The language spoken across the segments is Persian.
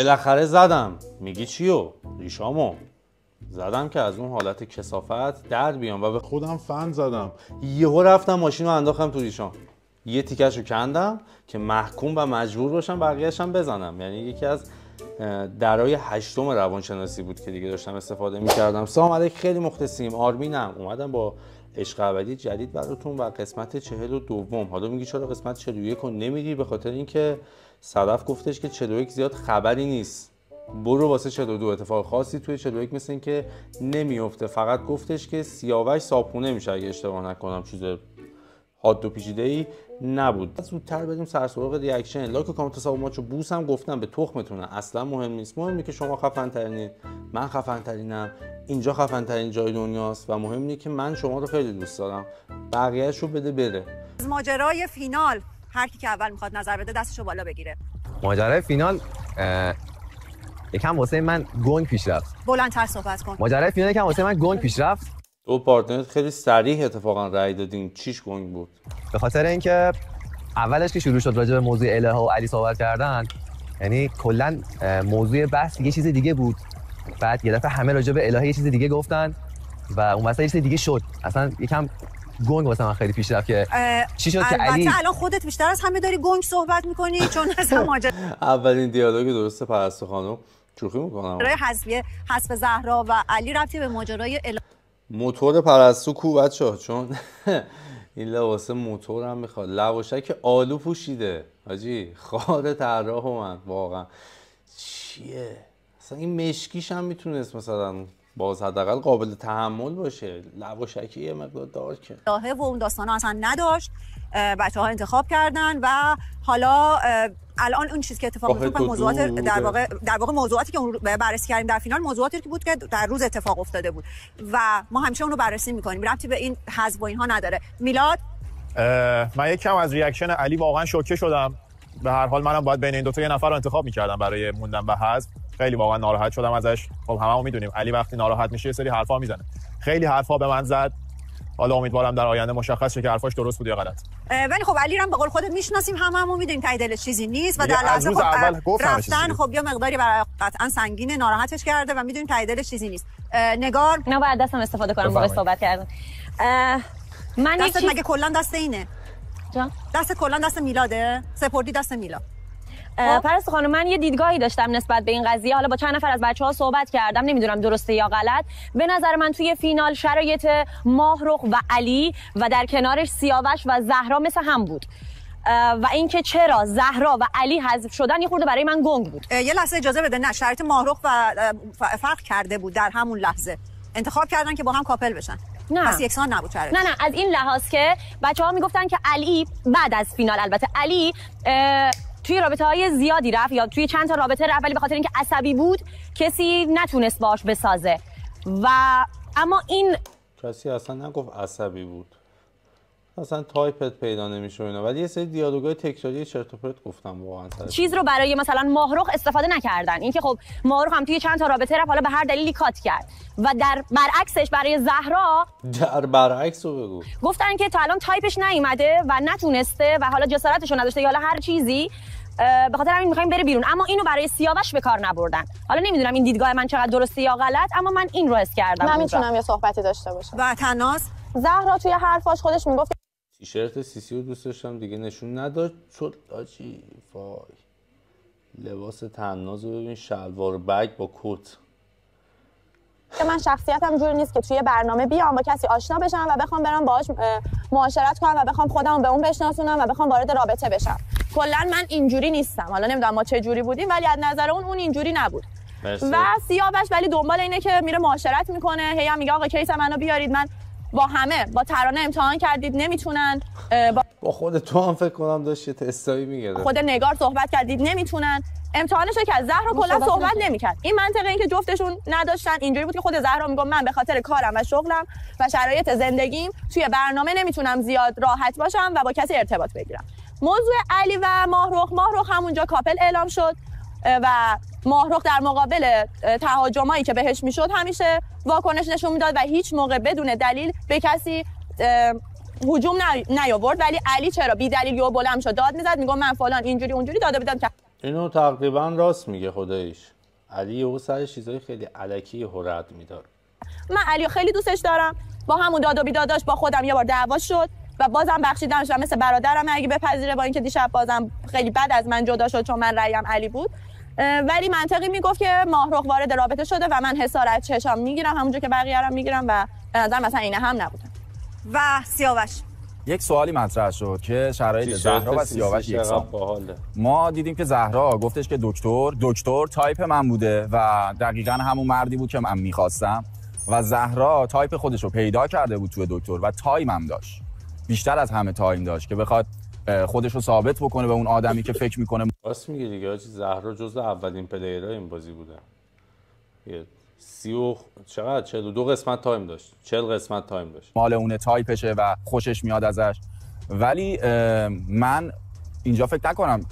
بالاخره زدم. میگی چیو؟ ریشامو زدم که از اون حالت کثافت در بیام و به خودم فن زدم. یهو رفتم ماشین رو انداختم تو ریشام، یه تیکش رو کندم که محکوم و مجبور باشم بقیه‌اش هم بزنم. یعنی یکی از درای 8م روانشناسی بود که دیگه داشتم استفاده می‌کردم. سلام علیک، خیلی مخلصیم. آرمینم. اومدم با عشق ابدی جدید براتون و قسمت 42. حالا میگی چرا قسمت 41 رو نمیدی؟ به خاطر اینکه صدف گفتش که 41 زیاد خبری نیست، برو واسه 42. اتفاق خاصی توی 41 مثل این که نمیفته. فقط گفتش که سیاوش صابخونه میشه اگه اشتباه نکنم، چیز حاد و پیچیده‌ای نبود. زودتر بریم سر سراغ ریاکشن. لایک و کامنت حساب ماچو بوس هم گفتم به تخمتونه، اصلا مهم نیست. مهمه که شما خفن ترینید، من خفن ترینم، اینجا خفن ترین جای دنیاست و مهم اینه که من شما رو خیلی دوست دارم، بقیه‌اش رو بده بره. از ماجرای فینال هر کی که اول میخواد نظر بده دستشو بالا بگیره. ماجرای فینال یکم واسه من گنگ پیش رفت. بلندتر صحبت کن. ماجرای فینال یکم واسه من گنگ پیش رفت. دو پارتنرت خیلی صریح اتفاقا رأی دادین. چیش گنگ بود؟ به خاطر اینکه اولش که شروع شد راجع به موضوع الهه و علی صحبت کردن، یعنی کلا موضوع بحث یه چیز دیگه بود، بعد یه دفعه همه راجع به الهه یه چیز دیگه گفتن و اون واسه یه چیز دیگه شد. اصلا یکم گنگ واسه من خیلی پیش رفت که چی شد که علی الان خودت بیشتر از همه داری گنگ صحبت می‌کنی چون اصلا ماجرا اولین دیالوگ درسته پرستو خانم. شوخی می‌کنم. حذف زهرا و علی ربطی به ماجرای موتور پرستو کو بچه‌ها؟ چون این لباس موتور هم میخواد. لواشک آلو پوشیده حاجی، خار طراح من واقعا چیه اصلا. این مشکیش هم میتونست مثلا باز حداقل قابل تحمل باشه، لواشکی یه مقدار دارکه. الهه و اون داستانا اصلا نداشت. بچه‌ها انتخاب کردن و حالا الان اون چیزی که اتفاق افتاد موضوعات در واقع موضوعاتی که اون بررسی کردیم در فینال موضوعاتی که بود که در روز اتفاق افتاده بود و ما همیشه اون رو بررسی می‌کنیم، ربطی به این حذف و اینها نداره. میلاد، من یکم از ریاکشن علی واقعا شوکه شدم. به هر حال منم باید بین این دو تا یه نفر رو انتخاب می‌کردم برای موندن به حذف. خیلی واقعا ناراحت شدم ازش. خب هممون می‌دونیم علی وقتی ناراحت میشه یه سری حرفا میزنه. خیلی حرفا به من زد. حالا امیدوارم در آینده مشخص شه که حرفاش درست بود یا غلط. ولی خب علی رو به قول خودت میشناسیم، هممون میدونیم ته دلش چیزی نیست و در لحظه خب رفتن خب یه مقداری برای قطعا سنگینه، ناراحتش کرده و میدونیم ته دلش چیزی نیست. نگار، نه باید دستم استفاده کنم موقع صحبت کردن. من دستت مگه کلا دست اینه؟ جان؟ دست کلا دست میلاده؟ سپردی دست میلاد. پرستو خانم، من یه دیدگاهی داشتم نسبت به این قضیه. حالا با چند نفر از بچه‌ها صحبت کردم، نمیدونم درسته یا غلط. به نظر من توی فینال شرایط ماهرخ و علی و در کنارش سیاوش و زهرا مثل هم بود و اینکه چرا زهرا و علی حذف شدن یه خورده برای من گنگ بود. یه لحظه اجازه بده. نه، شرایط ماهرخ و فرق کرده بود. در همون لحظه انتخاب کردن که با هم کاپل بشن. نه پس یکسان نبود شرایط. نه از این لحاظ که بچه‌ها میگفتن که علی بعد از فینال، البته علی توی رابطه‌های زیادی رفت یا توی چند تا رابطه رفت، ولی به خاطر اینکه عصبی بود کسی نتونست باهاش بسازه. و اما این کسی اصلا نگفت عصبی بود، اصلا تایپت پیدا نمیشه اینا، ولی یه سری دیالوگای تکراری چرت و پرت گفتم واقعا. چیز رو برای مثلا ماهرخ استفاده نکردن. اینکه خب ماهرخ هم توی چند تا رابطه رفت، حالا به هر دلیلی کات کرد و در برعکسش برای زهرا در برعکس رو بگو، گفتن که تا الان تایپش نیومده و نتونسته و حالا جسارتش رو نداشته یا حالا هر چیزی، به خاطر همین می‌خوایم بره بیرون. اما اینو برای سیاوش به کار نبردن. حالا نمیدونم این دیدگاه من چقدر درسته یا غلط، اما من این رو حس کردم. من میتونم یه صحبتی داشته باشم. و تناس زهرا توی حرفاش خودش میگفت تیشرت سیسی رو دوست داشتم دیگه نشون نداد. شد آجی وای، لباس تناز رو ببین، شلوار بگ با کت. که من شخصیتم جوری نیست که توی برنامه بیام با کسی آشنا بشم و بخوام برم باهاش معاشرت کنم و بخوام خودم به اون بشناسونم و بخوام وارد رابطه بشم. کلا من اینجوری نیستم. حالا نمیدونم ما چه جوری بودیم، ولی از نظر اون اینجوری نبود. مرسی. و سیاوش ولی دنبال اینه که میره معاشرت میکنه، هی هم میگه آقا کیس منو بیارید. من با همه، با ترانه امتحان کردید نمیتونن، با خود تو هم فکر کنم داشت یه تستایی میگرفت، خود نگار صحبت کردید نمیتونن. امتحانشو که از زهرا کلا صحبت نمیکرد. این منطقه این که جفتشون نداشتن اینجوری بود که خود زهرا میگه من به خاطر کارم و شغلم و شرایط زندگیم توی برنامه نمیتونم زیاد راحت باشم و با کسی ارتباط بگیرم. موضوع علی و ماهرخ همونجا کاپل اعلام شد و ماهرخ در مقابل تهاجمایی که بهش میشد همیشه واکنش نشون میداد و هیچ موقع بدون دلیل به کسی هجوم نیاورد. ولی علی چرا بی دلیل یهو بلند شد داد میزد، میگم من فلان اینجوری اونجوری داده بودم که اینو تقریبا راست میگه خداییش. علی او سر چیزای خیلی الکی رد میداره. من علی خیلی دوستش دارم، با همون داد و بیداداش با خودم یه بار دعوا شد و بازم بخشیدمش و مثل برادرم اگه بپذیره، با اینکه دیشب بازم خیلی بد از من جدا شد چون من رأیم علی بود، ولی منطقی میگفت که ماهرخ وارد رابطه شده و من حسار از چشام میگیرم همونجور که بقیه رو میگیرم و به نظر مثلا اینه هم نبوده. و سیاوش یک سوالی مطرح شد که شرایط زهرا و سیاوش یکسان. ما دیدیم که زهرا گفتش که دکتر تایپ من بوده و دقیقاً همون مردی بود که من می‌خواستم و زهرا تایپ خودش رو پیدا کرده بود توی دکتر و تایمم داشت، بیشتر از همه تایم داشت که بخواد خودش رو ثابت بکنه به اون آدمی که فکر میکنه. راست میگه دیگه، زهرا جزو اولین پلیرهای این بازی بوده. 42 قسمت تایم داشت، 40 قسمت تایم داشت. مال اون تایپشه و خوشش میاد ازش، ولی من اینجا فکر نکنم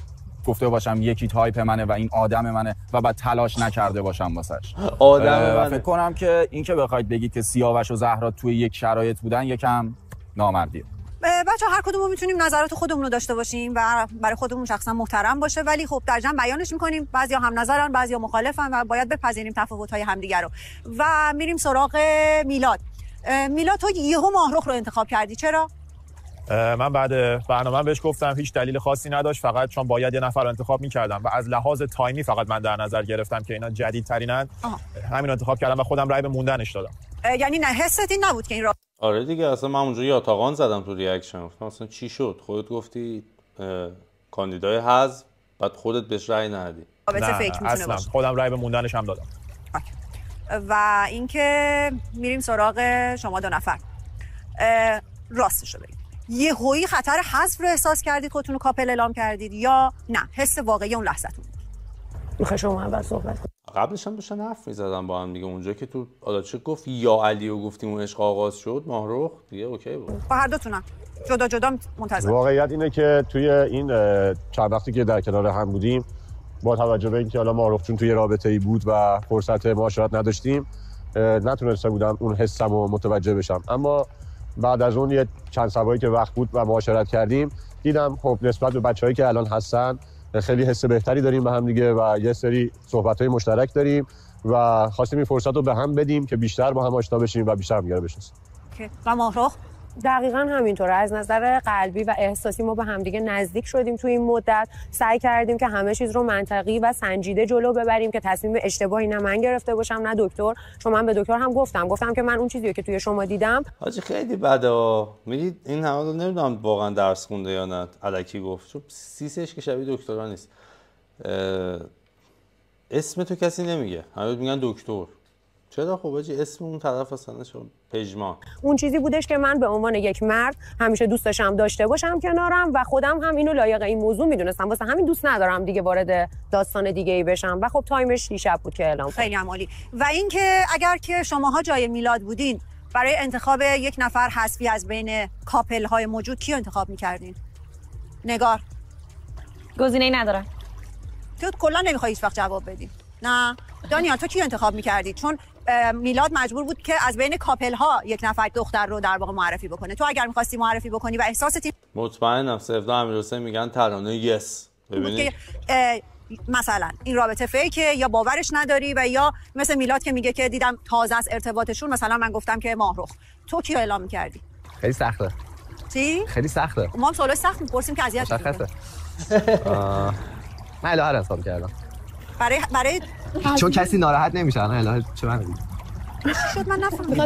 گفته باشم یکی تایپ منه و این آدم منه و بعد تلاش نکرده باشم واسش. آدم منه. فکر کنم که این که بخواید بگید که سیاوش و زهرا توی یک شرایط بودن یکم نامردیه. بچه‌ها هر کدومون میتونیم نظرات خودمون رو داشته باشیم و برای خودمون شخصا محترم باشه، ولی خب در جمع بیانش میکنیم. بعضیا هم نظرن، بعضیا مخالفن و باید بپذیریم تفاوت‌های همدیگه رو. و میریم سراغ میلاد. میلاد، تو یهو ماهرخ رو انتخاب کردی، چرا؟ من بعد برنامه بهش گفتم هیچ دلیل خاصی نداشت، فقط چون باید یه نفر رو انتخاب می‌کردم و از لحاظ تایمی فقط من در نظر گرفتم که اینا جدیدترینن، همین رو انتخاب کردم و خودم رأی به موندنش دادم. یعنی نه حست این نبود که این آره دیگه، اصلا من اونجا یاتاقان زدم تو ریاکشن، گفتم اصلا چی شد؟ خودت گفتی کاندیدای حذف، بعد خودت بهش رأی ندادی. نه اصلا خودم رأی به موندنش هم دادم. و اینکه میریم سراغ شما دو نفر. راستش رو بگید، یهویی خطر حذف رو احساس کردید، خودتون رو کاپل اعلام کردید یا نه حس واقعی اون لحظه‌تون؟ میخوای شما اول صحبت کنید؟ قبلش هم داشتن حرف می‌زدن با هم دیگه، اونجا که تو آداچه گفت یا علی و گفتیم اون عشق آغاز شد، ماهرخ دیگه اوکی بود. با هر دوتونم جدا جدا منتظر. واقعیت اینه که توی این چند وقتی که در کنار هم بودیم، با توجه به اینکه حالا ماهرخ چون توی رابطه‌ای بود و فرصت معاشرت نداشتیم، نتونسته بودم اون حسمو متوجه بشم، اما بعد از اون یه چند شبایی که وقت بود و معاشرت کردیم، دیدم خب نسبت به بچه‌هایی که الان هستن خیلی حس بهتری داریم به هم دیگه و یه سری صحبت‌های مشترک داریم و خواستیم این فرصت رو به هم بدیم که بیشتر با هم آشنا بشیم و بیشتر همدیگه رو بشناسیم. و ماهرخ دقیقاً همینطوره. از نظر قلبی و احساسی ما به همدیگه نزدیک شدیم تو این مدت. سعی کردیم که همه چیز رو منطقی و سنجیده جلو ببریم که تصمیم اشتباهی نه من گرفته باشم نه دکتر، چون من به دکتر هم گفتم که من اون چیزی که توی شما دیدم حاجی خیلی بده. میگید این همه رو نمیدونم واقعا درس خونده یا نه، الکی گفت، چون سیسش که شبیه دکترا نیست. اسم تو کسی نمیگه، همه میگن دکتر. چرا؟ خب حاجی اسم اون طرف اصلا شد پژمان. اون چیزی بودش که من به عنوان یک مرد همیشه دوست داشتم داشته باشم کنارم و خودم هم اینو لایق این موضوع میدونستم، واسه همین دوست ندارم دیگه وارد داستان دیگه ای بشم و خب تایمش دیشب بود که اعلام خیلی عالی. و اینکه اگر که شماها جای میلاد بودین برای انتخاب یک نفر حذفی از بین کاپل های موجود کیو انتخاب میکردین؟ نگار گزینه‌ای ندارم. تو کلا نمیخوای هیچ وقت جواب بدی؟ نه دانیال، تو کیو انتخاب میکردی؟ چون میلاد مجبور بود که از بین کاپل ها یک نفر دختر رو در واقع معرفی بکنه. تو اگر می‌خواستی معرفی بکنی و احساستی مطمئنم سفدا امیرحسین میگن ترانه یس، ببینید مثلا این رابطه فیکه یا باورش نداری و یا مثل میلاد که میگه که دیدم تازه از ارتباطشون، مثلا من گفتم که ماهرخ، تو کیو اعلام می‌کردی؟ خیلی سخته. چی؟ خیلی سخته. ما هم سوالای سخت می‌پرسیم که اذیت نشه. من الهه رو انتخاب کردم. برای چون کسی ناراحت نمیشه. الهه چه من میگم؟ چی شد؟ من نفهمیدم.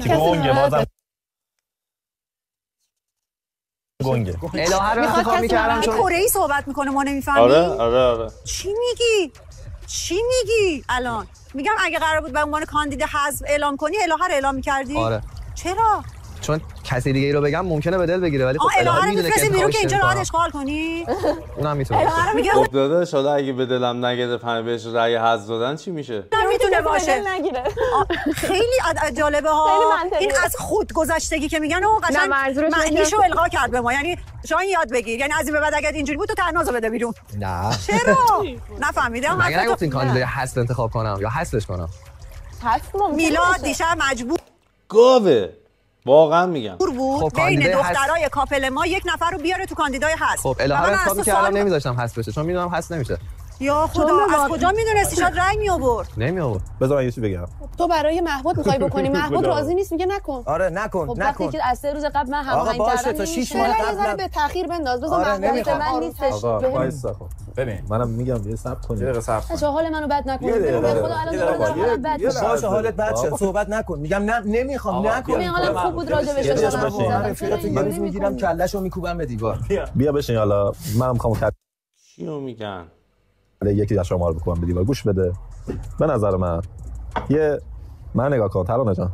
گنگه. الهه رو انتخاب می‌کردم چون کره‌ای صحبت می‌کنه ما نمی‌فهمیم. آره. چی میگی الان؟ میگم اگه قرار بود به عنوان کاندید حذف اعلام کنی، الهه رو اعلام می‌کردی؟ آره. چرا؟ چون کسی دیگه ای رو بگم ممکنه به دل بگیره، ولی خب الهه میدونه که بیرون که اینجا راحت اشغال کنی. اونم میتونه. خب داداش حالا اگه به دلم نگرفت همه بهش رأی حذف دادن چی میشه؟ میتونه باشه. خیلی جالبه ها. این از خودگذشتگی که میگن و قشنگ معنیشو القا کرد به ما. یعنی شاید یاد بگیر، یعنی از این به بعد اگر اینجوری بود تو تنازو بده بیرون. نه. چرا؟ نفهمیدم. مگه نگفتین کاندیدای حذف انتخاب کنم یا حذفش کنم؟ میلاد دیشب مجبور گاوه. واقعا میگم بود بین دخترای کاپل ما یک نفر رو بیاره تو کاندیدای حذف. خب الهه رو انتخاب کردم نمیذاشتم حذف بشه چون میدونم حذف نمیشه. یا خدا از کجا میدونستی؟ شاید رنگ میآورد. نمیآورد. بذار من یه چیزی بگم. تو برای محبوب میخوای بکنی، محبوب راضی نیست میگه نکن. آره نکن. خب وقتی که از 3 روز قبل من هماهنگ کردم باشه تا 6 ماه قبل به تاخیر بنداز. بذار محبوب من نیستش. وایسا خب. ببین منم میگم یه صبر کن. یه دقیقه صبر کن. چه حال منو بد نکن. به خدا الان بد باشه حالت بد شه. صحبت نکن. میگم نه نمیخوام نکن. من حالم خوب بود راجع بهش من رفیقت یه روز میگیرم کلهشو میکوبم به دیوار. بیا بشین حالا من میخوام چیو میگن؟ یکی از شما رو بکنم به دیوار. گوش بده. به نظر من نگاه کن ترانه جان.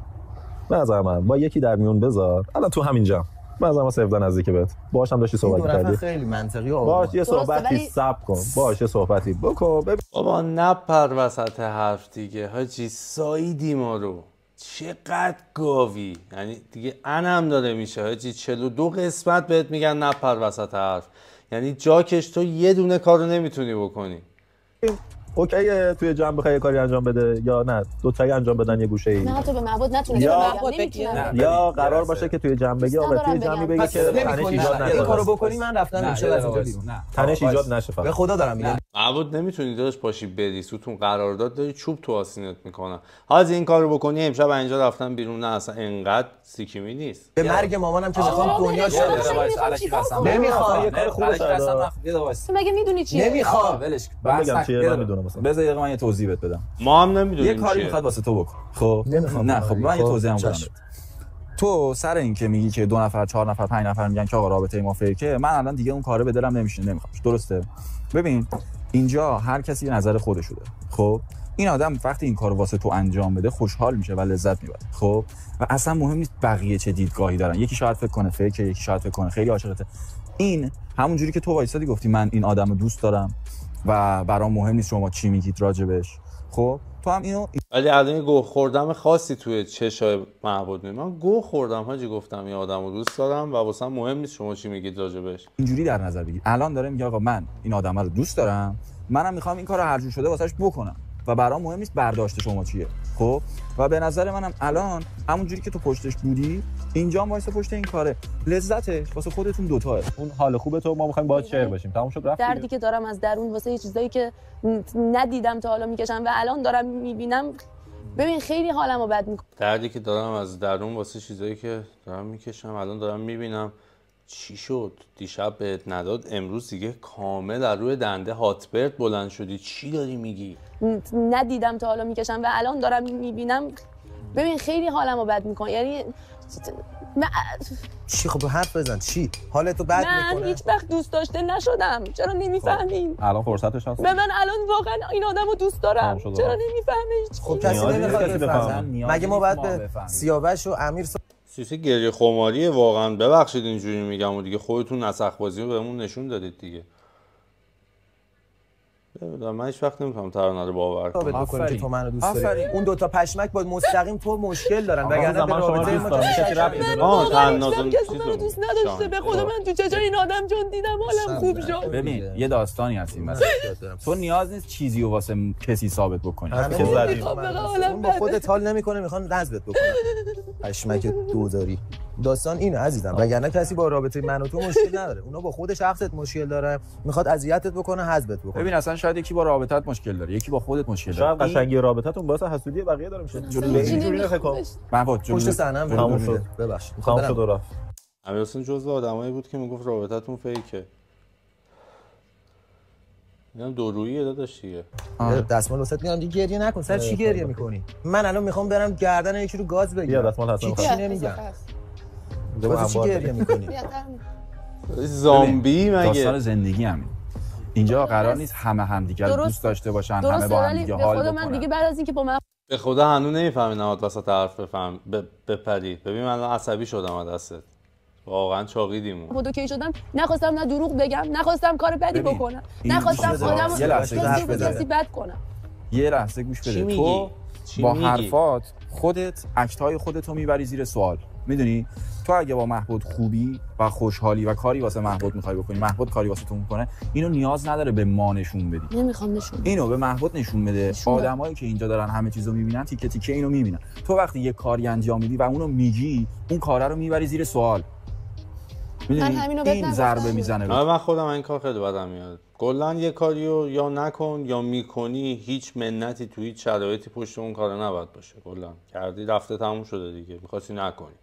به نظر من با یکی در میون بذار. الان تو همینجا. به نظر من 17 نزدیکه بهت. باهاش هم داشتی صحبت کردی. خیلی منطقی باهاش یه صحبتی صبر کن. باهاش یه صحبتی بکن. بابا نپر وسط حرف دیگه. حاجی سایدی ما رو. چقدر گاوی. یعنی دیگه انم داره میشه حاجی. 42 قسمت بهت میگن نپر وسط حرف. یعنی جاکش تو یه دونه کارو نمیتونی بکنی. اوکیه توی جمع بخوای یه کاری انجام بده یا نه دو تایی انجام بدن یه گوشه‌ای. نه تو به معبود نتونی یا قرار باشه که توی جمع بگی آقا توی جمعی بگی که تنش ایجاد نشه. این کارو بکنی من رفتم میشه از اینجا بیرون. تنش ایجاد نشه فقط. به خدا دارم میگم. معبود نمیتونی داداش پاشی بری ستون قرارداد داری چوب تو آسینت میکنن. حاضر این کارو بکنی امشب اینجا رفتن بیرون. نه اصلا انقدر سیکیمی نیست. به مرگ مامانم که میخوام دنیا شه. نمیخوام یه کار خوبه تو مگه میدونی چیه؟ نمیخوام ولش بگم چیه نمیدونم مثلا. بذار یه من یه توضیح بهت بدم. ما هم نمیدونیم یه کاری میخواد واسه تو بکن. خب نه خب من یه توضیح هم بدم. تو سر این که میگی که 2 نفر 4 نفر 5 نفر میگن که آقا رابطه ما فیکه، من الان دیگه اون کارو به دلم نمیشینه نمیخوام. درسته؟ ببین اینجا هر کسی یه نظر خودشو داره. خب این آدم وقتی این کارو واسه تو انجام بده خوشحال میشه و لذت میبره. خب و اصلا مهم نیست بقیه چه دیدگاهی دارن. یکی شاید فکر کنه فیکه، یکی شاید فکر کنه خیلی عاشقته. این همون جوری که تو وایسادی گفتی من این آدمو دوست دارم و برام مهم نیست شما چی میگید راجبش. خب تو هم اینو ولی الان گوه خوردم خاصی توی چشای معبود میاد. من گوه خوردم حاجی گفتم این آدمو دوست دارم و واسم مهم نیست شما چی میگید راجبش. اینجوری در نظر بگیر. الان داره میگه آقا من این آدمو رو دوست دارم، منم میخوام این کارو هر جور شده واسش بکنم و برام مهم نیست برداشت شما چیه. خب و به نظر منم الان همون جوری که تو پشتش بودی اینجا هم وایسا پشت این کاره. لذتش واسه خودتون دوتاه. اون حال خوبه تو ما میخوایم باهات شیر باشیم. تموم شد رفت. دردی که دارم از درون واسه یه چیزایی که ندیدم تا حالا میکشم و الان دارم میبینم. ببین خیلی حالمو بد میکنه. دردی که دارم از درون واسه چیزایی که دارم میکشم الان دارم میبینم. چی شد؟ دیشب بهت نداد امروز دیگه کامل از روی دنده هاتبرد بلند شدی. چی داری میگی؟ ندیدم تا حالا میکشم و الان دارم میبینم. ببین خیلی حالمو بد میکنه. یعنی چی خب حرف بزن. چی حالتو بد میکنه؟ من هیچ وقت دوست داشته نشدم. چرا نمیفهمین؟ الان فرصتش هست. به من الان واقعا این آدمو دوست دارم. چرا نمیفهمین؟ خب کسی نمیخواد بفهمه. مگه ما باید به سیاوش و امیر سیسه گریه خماریه واقعا. ببخشید اینجوری میگم و دیگه خودتون نسخ بازی رو بهمون نشون دادید دیگه. من هیچ وقت نمیتونم ترانه رو باور کنم. بکنی که تو منو دوست داری. اون دو تا پشمک با مستقیم تو مشکل دارن وگرنه به رابطه ما کسی ربطی نداره. کسی منو دوست نداشته. به خدا من تو چشای این آدم چون دیدم حالم خوب شد. ببین یه داستانی هست این مثلا تو نیاز نیست چیزی رو واسه کسی ثابت بکنی. اون با خودت حال نمیکنه میخوان حذفت بکنن. پشمک دوزاری. داستان اینه عزیزم وگرنه کسی با رابطه من و تو مشکل نداره. اونا با خود شخصت مشکل داره میخواد اذیتت بکنه حذفت بکنه. ببین اصلا شاید یکی با رابطت مشکل داره یکی با خودت مشکل داره. شاید قشنگی رابطتون باعث حسودی بقیه داره میشه. اینجوری فکر کن. محبوب پشت صحنه تموم شد. ببخشید تموم شد و رفت. امیر حسین جزو آدمایی بود که میگفت رابطتون فیکه. اینا دورویی داداش دیگه. دستمال واسط میارم دیگه گریه نکن. سر چی گریه میکنی؟ من الان میخوام برم گردن یکی رو گاز بگیرم. بیا دستمال هستم. چی نمیگم. واسه چی گریه میکنی؟ زامبی مگه؟ داستان زندگی همین. اینجا قرار نیست همه همدیگه رو دوست داشته باشن، همه با هم دیگه حال بکنن. من دیگه بعد از اینکه با من به خدا هنوز نمیفهمی نهاد وسط حرف بفهم بپری. ببین من الان عصبی شدم از دستت. واقعا چاقیدیم. خودو کی شدم نخواستم نه دروغ بگم، نخواستم کار بدی بکنم، نخواستم خودم کسی بد کنم. یه لحظه گوش بده. تو با حرفات خودت اکتای خودتو میبری زیر سوال. میدونی تو اگه با محبود خوبی و خوشحالی و کاری واسه محبود میخوای بکنی، محبود کاری واسه تو میکنه، اینو نیاز نداره به ما نشون بدی. نمیخوام نشون. اینو به محبود نشون بده. آدمایی که اینجا دارن همه چیزو میبینن تیکه تیکه اینو میبینن. تو وقتی یه کاری انجام میدی و اونو میگی، اون کارا رو میبری زیر سوال. من همینو این ضربه میزنه. من خودم این کار خیلی بدم میاد. کلا یه کاریو یا نکن یا میکنی، هیچ منتی تو هیچ شرایطی پشت اون کار نباید باشه. کلا کردی رفته تموم شده دیگه، می‌خواستی نکنی.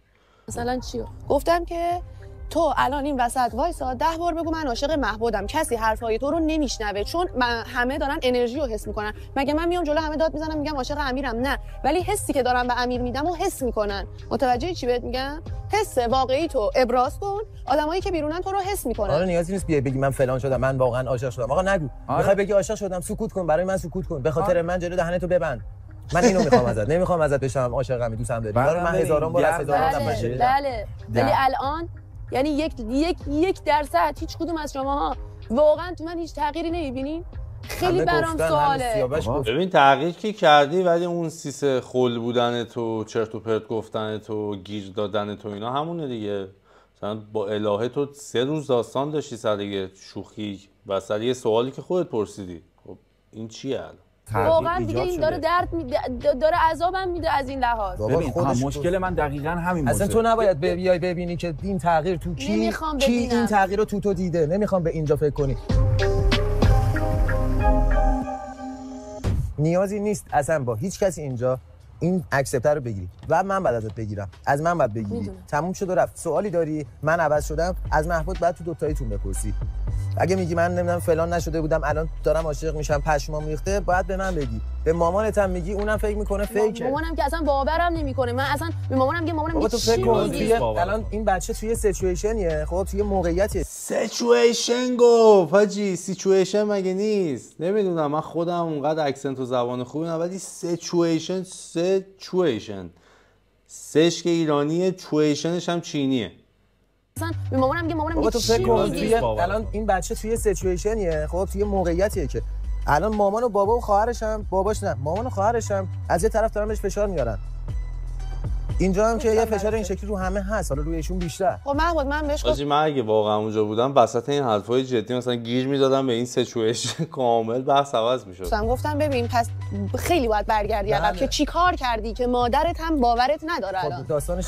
مثلا چیو گفتم که تو الان این وسط وایسا 10 بار بگو من عاشق محبودم، کسی حرفای تو رو نمیشنوه، چون همه دارن انرژی رو حس میکنن. مگه من میام جلو همه داد میزنم میگم عاشق امیرم؟ نه، ولی حسی که دارم به امیر میدم و حس میکنن. متوجه چی بهت میگم؟ حس واقعی تو ابراز کن، آدمایی که بیرونن تو رو حس میکنن. آره نیازی نیست بیای بگی من فلان شدم، من واقعا عاشق شدم. آقا نگو. میخوای بگی عاشق شدم، سکوت کن، برای من سکوت کن، به خاطر من جلو دهنتو ببند. من اینو میخوام ازت، نمیخوام ازت بشم عاشقم دوستم داری. من هزاران بار از هزاران دفعه شنیدم. بله ولی الان یعنی یک درصد هیچ کدوم از شماها واقعا تو من هیچ تغییری نمیبینین؟ خیلی برام سواله. ببین تغییر کی کردی، ولی اون سیس خل بودن تو، چرت و پرت گفتن تو، گیر دادن تو، اینا همونه دیگه. مثلا با الهه تو 3 روز داستان داشتی سر یه شوخی و سر یه سوالی که خودت پرسیدی. خب این چیه الان؟ واقعا دیگه این داره درد داره عذابم میده از این لحاظ. ببین مشکل من دقیقاً همین بود. اصلا تو نباید بیای ببینی که این تغییر تو کی این تغییر رو تو دیده. نمیخوام به اینجا فکر کنی. نیازی نیست اصلا با هیچ کسی اینجا این اکسپتر رو بگیری و من بعد ازت بگیرم. از من بعد بگیری. تموم شد و رفت. سوالی داری من عوض شدم، از محمود بعد تو دوتاییتون بپرسی. اگه میگی من نمیدونم فلان نشده بودم الان دارم عاشق میشم پشمام ریخته، باید به من بگی. به مامانت هم میگی، اونم فکر میکنه فیکه. مامانم که اصلا باورم نمیکنه. من اصلا به مامانم میگم مامانم تو فکر کن الان این بچه توی سیچویشنیه، خب توی موقعیتی. سیچویشن گفت حاجی، سیچویشن مگه نیست؟ نمیدونم، من خودم اونقدر اکسنت و زبان خوبی ندارم، ولی سیچویشن سش که ایرانیه، چویشنش هم چینیه. اصلا به مامانم میگم مامانم تو فکر کن الان این بچه توی سیچویشنیه، خب توی موقعیتیه که الان مامان و بابا و خواهرش هم، باباش نه، مامان و خواهرش هم از یه طرف دارن بهش فشار میارن. اینجا هم که یه فشار این شکلی رو همه هست، حالا روی ایشون بیشتر. خب محمود من بهش گفتم من اگه واقعا اونجا بودم وسط این حرفای جدی مثلا گیر میدادم به این سیچویشن، کامل بحث عوض میشد. گفتم ببین پس خیلی باید برگردی عقب که چی کار کردی که مادرت هم باورت نداره. الان داستانش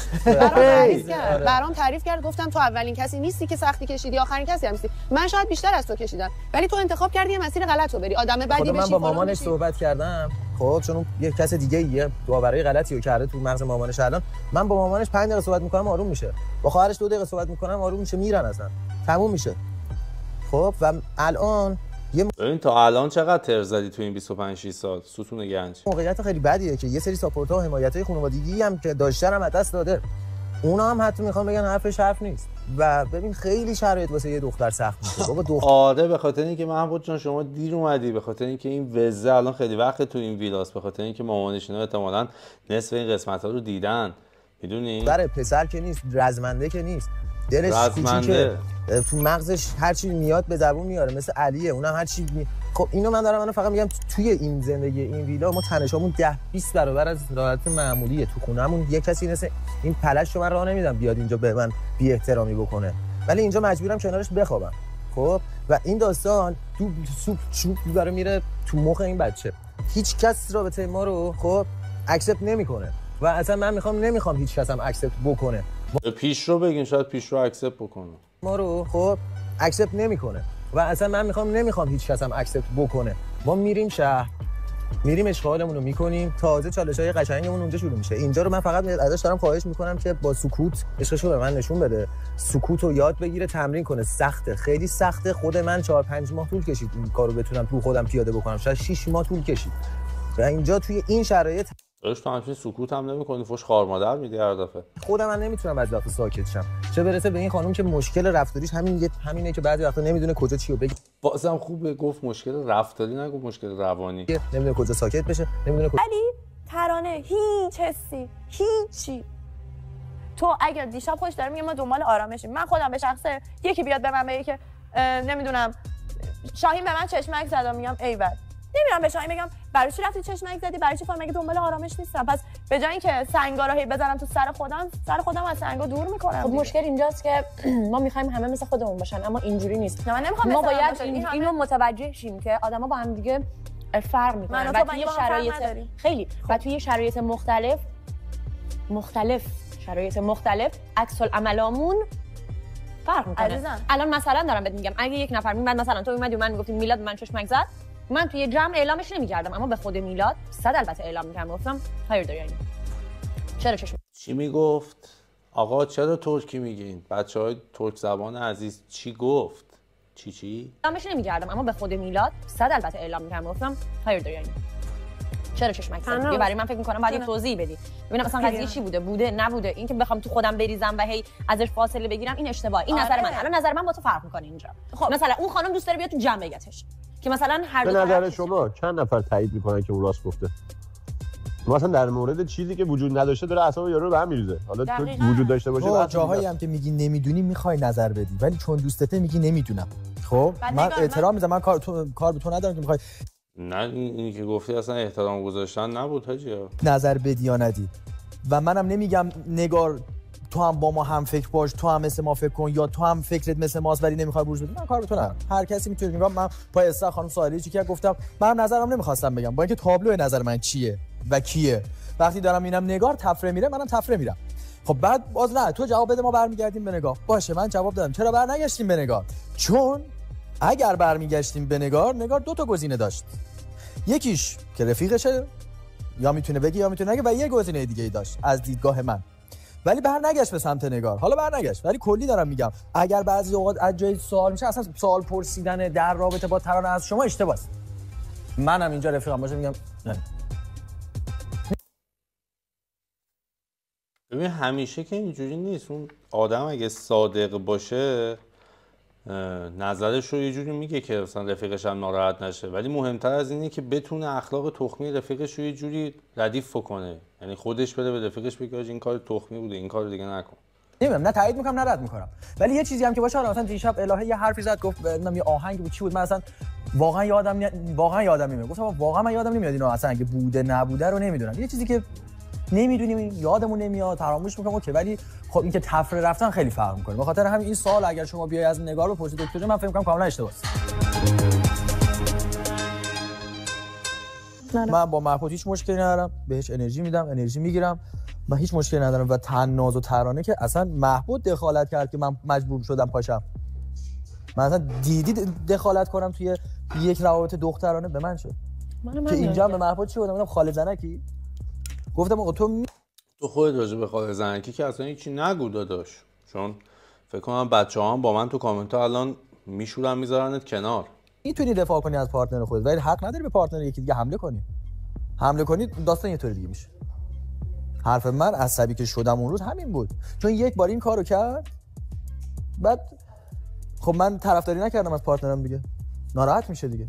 برام تعریف کرد. گفتم تو اولین کسی نیستی که سختی کشیدی، آخرین کسی هم نیستی. من شاید بیشتر از تو کشیدم، ولی تو انتخاب کردی یه مسیر غلط رو بری، آدم بدی بشی. من با مامانش صحبت کردم، خب چون یه کس دیگه ایه باورای غلطی رو کرده تو مغز مامانش. الان من با مامانش 5 دقیقه صحبت میکنم آروم میشه، با خواهرش 2 دقیقه صحبت میکنم آروم میشه، میرن اصلا تموم میشه. خب و الان ببین تا الان چقدر تر زدی تو این 25 6 سال ستون گنج. موقعیت خیلی بدیه که یه سری ساپورت‌ها و حمایتای خانوادگی هم که داشتن هم از دست داده. اونا هم حتی میخوان بگن حرفش حرف نیست. و ببین خیلی شرایط واسه یه دختر سخت میشه. بابا دختر آره به خاطر اینکه محمود جان شما دیر اومدی، به خاطر اینکه این وزه الان خیلی وقت تو این ویلاس، به خاطر اینکه مامانش اینا احتمالاً نصف این قسمت‌ها رو دیدن. میدونی؟ برای پسر که نیست، رزمنده که نیست. دلش کوچیکه، تو مغزش هر چی میاد به زبون میاره، مثل علیه، اونم هر چی خب اینو من فقط میگم توی این زندگی این ویلا ما تنشامون 10-20 برابر از راحت معمولیه. تو خونه‌مون یه کسی مثل این پلش رو من راه نمیدم بیاد اینجا به من بی احترامی بکنه، ولی اینجا مجبورم کنارش بخوابم. خب و این داستان تو سوپ داره میره تو مخ این بچه. هیچ کس رابطه ما رو خب اکسپت نمیکنه و اصلا من نمیخوام هیچ کس هم اکسپت بکنه. پیشرو بگین شاید پیشرو اکسپت بکنه. ما رو خب اکسپت نمیکنه و اصلا من نمیخوام هیچ کس هم اکسپت بکنه. ما میریم شهر، میریم اشغالمون رو میکنیم، تازه چالش‌های قشنگمون اونجا شروع میشه. اینجا رو من فقط ازش دارم خواهش میکنم که با سکوت عشقش رو به من نشون بده، سکوت رو یاد بگیره، تمرین کنه. سخته، خیلی سخته. خود من 4-5 ماه طول کشید این کارو بتونم تو خودم پیاده بکنم، شاید 6 ماه طول کشید. و اینجا توی این شرایط داشت تو همچین سکوت هم نمی‌کنی، فوش خار مادر میدی هر دفعه. خودم من نمیتونم از وقت ساکت شم، چه برسه به این خانم که مشکل رفتاریش همینه که بعضی وقتا نمیدونه کجا چیو بگه. بازم خوبه گفت مشکل رفتاری، نگو مشکل روانی. نمیدونه کجا ساکت بشه، نمیدونه کجا. ولی ترانه هیچ حسی، هیچی. تو اگر دیشب خوش داره میگه ما دنبال آرامشیم، من خودم به شخصه یکی بیاد به من بگه که نمیدونم شاهین به من چشمک زد، میگم ایول. نمیرم به شاهین بگم برای چی رفتی چشمک زدی، برای چی فهمیدی مگه دنبال آرامش نیستم. پس به جای اینکه سنگا رو هی بزنم تو سر خودم از سنگا دور میکنم. خب مشکل اینجاست که ما میخوایم همه مثل خودمون باشن، اما اینجوری نیست. من نمیخوام. ما باید اینو متوجه شیم که آدما با هم دیگه فرق میکنن و توی شرایط خیلی و توی شرایط مختلف عکس العملامون فرق میکنه. الان مثلا دارم بهت میگم اگه یک نفر میمد مثلا تو اومدی من میگفتی میلاد من چشمک زد، من توی جمع اعلامش نمی‌کردم، اما به خود میلاد 100 البته اعلام می‌کردم، گفتم خیر داری یعنی چرا چشم چی میگفت؟ آقا چرا ترکی میگین؟ بچهای ترک زبان عزیز چی گفت؟ چی؟ اعلامش نمی‌کردم، اما به خود میلاد 100 البته اعلام می‌کردم، گفتم خیر داری یعنی چرا چشمک زدی؟ برای من فکر می‌کنم باید توضیح بدی. ببینم مثلا قضیه چی بوده؟ بوده نبوده؟ این که بخوام تو خودم بریزم و هی ازش فاصله بگیرم این اشتباهه. این نظر من. الان نظر من با تو فرق می‌کنه اینجا. خب مثلا اون خانم دوست داره بیاد تو جمع بگتش. که مثلا هر دو به نظر شما چند نفر تایید میکنن که اون راست گفته؟ مثلا در مورد چیزی که وجود نداشته داره اعصاب یارو رو به هم میریزه. حالا تو وجود داشته باشه جاهایی هم که میگی نمیدونی میخوای نظر بدی ولی چون دوستته میگی نمیدونم. خب من احترام میذارم، من کار به تو ندارم که میخوای. نه اینی که گفتی اصلا احترام گذاشتن نبود حاجی. نظر بدی یا ندی. و منم نمیگم نگار تو هم با ما هم فکر باش، تو هم مثل ما فکر کن، یا تو هم فکرت مثل ماست ولی نمیخوای بروز بدی. من کار به تو ندارم. هر کسی میتونه بگه. من پای استا خانم سوالی چی که گفتم من نظرم نمیخواستم بگم، با اینکه تابلو نظر من چیه و کیه. وقتی دارم اینم نگار تفره میره منم تفره میرم. خب بعد باز نه تو جواب بده ما برمیگردیم به نگار. باشه من جواب دادم. چرا برنگشتیم به نگار؟ چون اگر برمیگشتیم به نگار دو تا گزینه داشت. یکیش که رفیقشه یا میتونه بگه یا میتونه نگه، و یه گزینه دیگه ای داشت از دیدگاه من. ولی برنگشت به سمت نگار. حالا برنگشت ولی کلی دارم میگم اگر بعضی اوقات از جای سوال میشه، اصلا سوال پرسیدن در رابطه با ترانه از شما اشتباهه. منم اینجا رفیقم باشه میگم نه. ببین همیشه که اینجوری نیست. اون آدم اگه صادق باشه نظرش رو یه جوری میگه که مثلا رفیقش هم ناراحت نشه، ولی مهمتر از اینه که بتونه اخلاق تخمی رفیقش رو یه جوری ردیف کنه. یعنی خودش بره به رفیقش بگه این کار تخمی بوده، این کار دیگه نکن. نمیدونم، نه تایید میکنم نه رد میکنم، ولی یه چیزی هم که باشه. حالا مثلا دیشب الهه یه حرفی زد، گفت نمیدونم یه آهنگ بود چی بود، من اصلا واقعا یادم نمیاد. گفتم واقعا من یادم نمیاد اینا اصلا اگه بوده نبوده رو نمیدونم. یه چیزی که نمیدونیم یادمون نمیاد فراموش میکنم اوکی، ولی خب این که تفره رفتن خیلی فرق میکنه. به خاطر همین این سوال اگر شما بیای از نگار بپرسی دکتر من فکر میکنم کاملا اشتباهه. من با محبوب هیچ مشکلی ندارم، بهش انرژی میدم، انرژی میگیرم، من هیچ مشکلی ندارم. و طناز و ترانه که اصلا محبوب دخالت کرد که من مجبور شدم پاشم. من اصلا دیدی دخالت کنم توی یک روابط دخترانه به من شد که اینجا به محبوب چی بودم خاله زنکی گفتم آقا تو خودت راجع به خاله زنکی که اصلا هیچی نگو داداش، چون فکر کنم بچه‌ها هم با من تو کامنت ها الان میشورن میذارنت کنار. میتونی دفاع کنی از پارتنر خودت ولی حق نداری به پارتنر یکی دیگه حمله کنی داستان یه طوری دیگه میشه. حرف من عصبی که شدم اون روز همین بود، چون یک بار این کارو کرد، بعد خب من طرفداری نکردم از پارتنرم دیگه، ناراحت میشه دیگه.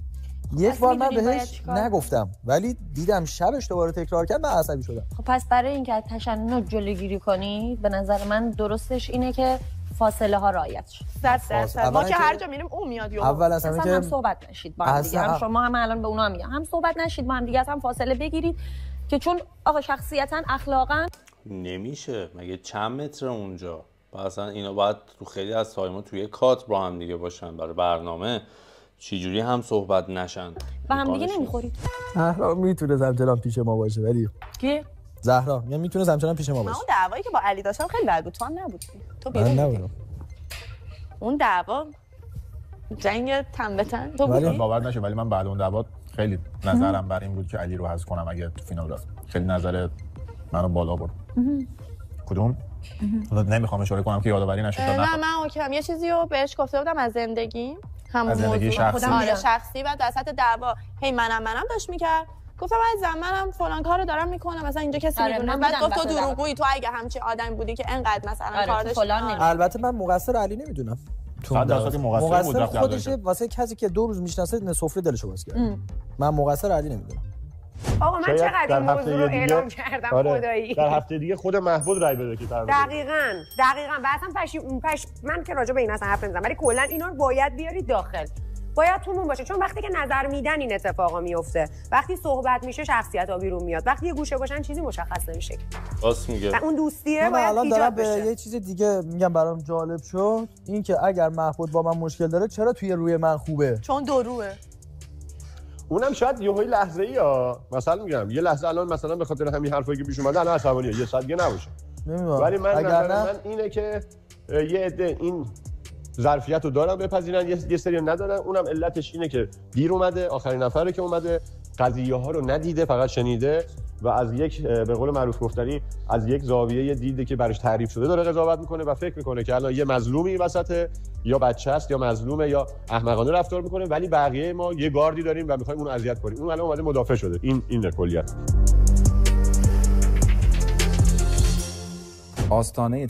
یک بار من بهش نگفتم ولی دیدم شبش دوباره تکرار کرد، من عصبی شدم. خب پس برای اینکه از تشنج جلوگیری کنی به نظر من درستش اینه که فاصله ها رعایت شه. ما که هر جا میریم اون میاد یهو. اول از همه که هم صحبت نشید با هم دیگه، هم شما هم الان به اونا میگم هم صحبت نشید با هم دیگه، هم فاصله بگیرید که چون آقا شخصیتا اخلاقا نمیشه. مگه چند متر اونجا؟ اصلا اینا باید تو خیلی از تایما توی کات با هم دیگه باشن برای برنامه، چجوری هم صحبت نشن با هم دیگه نمیخورید. زهرا میتونه همچنان پیش ما باشه ولی کی؟ زهرا میتونه همچنان پیش ما باشه. اون دعوایی که با علی داشتم خیلی بد بود، تو هم نبودی. تو من نبودم. اون دعوا جنگ تن به تن تو بودی؟ باور نشه ولی من بعد اون دعوا خیلی نظرم بر این بود که علی رو حذف کنم اگه تو فینال رفت. خیلی نظر منو بالا برد. کدوم؟ نمیخوام اشاره کنم که یادآوری نشه. نه من اوکی یه چیزی رو بهش گفته بودم از زندگی، همون زندگی شخصی. آره شخصی. بعد وسط دعوا هی منم داشت میکرد، گفتم عزیزم منم فلان کارو دارم میکنم مثلا اینجا کسی میدونه. بعد گفت تو دروغگویی، تو اگه همچین آدمی بودی که انقدر مثلا کار داشتی. البته من مقصر علی نمیدونم. مقصر خودشه واسه کسی که 2 روز میشناسه سفره دلشو باز کرد. من مقصر علی نمیدونم. آقا من چقدر این موضوع رو اعلام کردم خدایی. در هفته دیگه خود محبود رای بده که دقیقاً و اصلا من که راجع به این اصلا حرف نمیزنم، ولی کلا اینا رو باید بیارید داخل، باید تومون باشه، چون وقتی که نظر میدن این اتفاقا میفته، وقتی صحبت میشه شخصیت‌ها بیرون میاد، وقتی یه گوشه باشن چیزی مشخص نمیشه. راست میگه. اون دوستیه باید الان ایجاد بشه. یه چیز دیگه میگم برام جالب شد، این که اگر محبود با من مشکل داره چرا توی روی من خوبه؟ چون دو روه. اونم شاید یه لحظه‌ای مثلا میگم یه لحظه الان مثلا به خاطر همین حرفایی که پیش اومده الان عصبانیه، یه ساعت دیگه نباشه. ولی من اینه که یه عده این ظرفیت رو دارن بپذیرن، یه سری ندارن. اونم علتش اینه که دیر اومده، آخرین نفره که اومده، قضیه ها رو ندیده، فقط شنیده و از یک به قول معروف گفتنی از یک زاویه دیده که برش تعریف شده داره قضاوت میکنه و فکر میکنه که الان یه مظلومی وسطه، یا بچه است یا مظلومه یا احمقانه رفتار میکنه، ولی بقیه ما یه گاردی داریم و میخوایم اون اذیت کنیم. اون الان اومده مدافع شده. این کلیت آستانه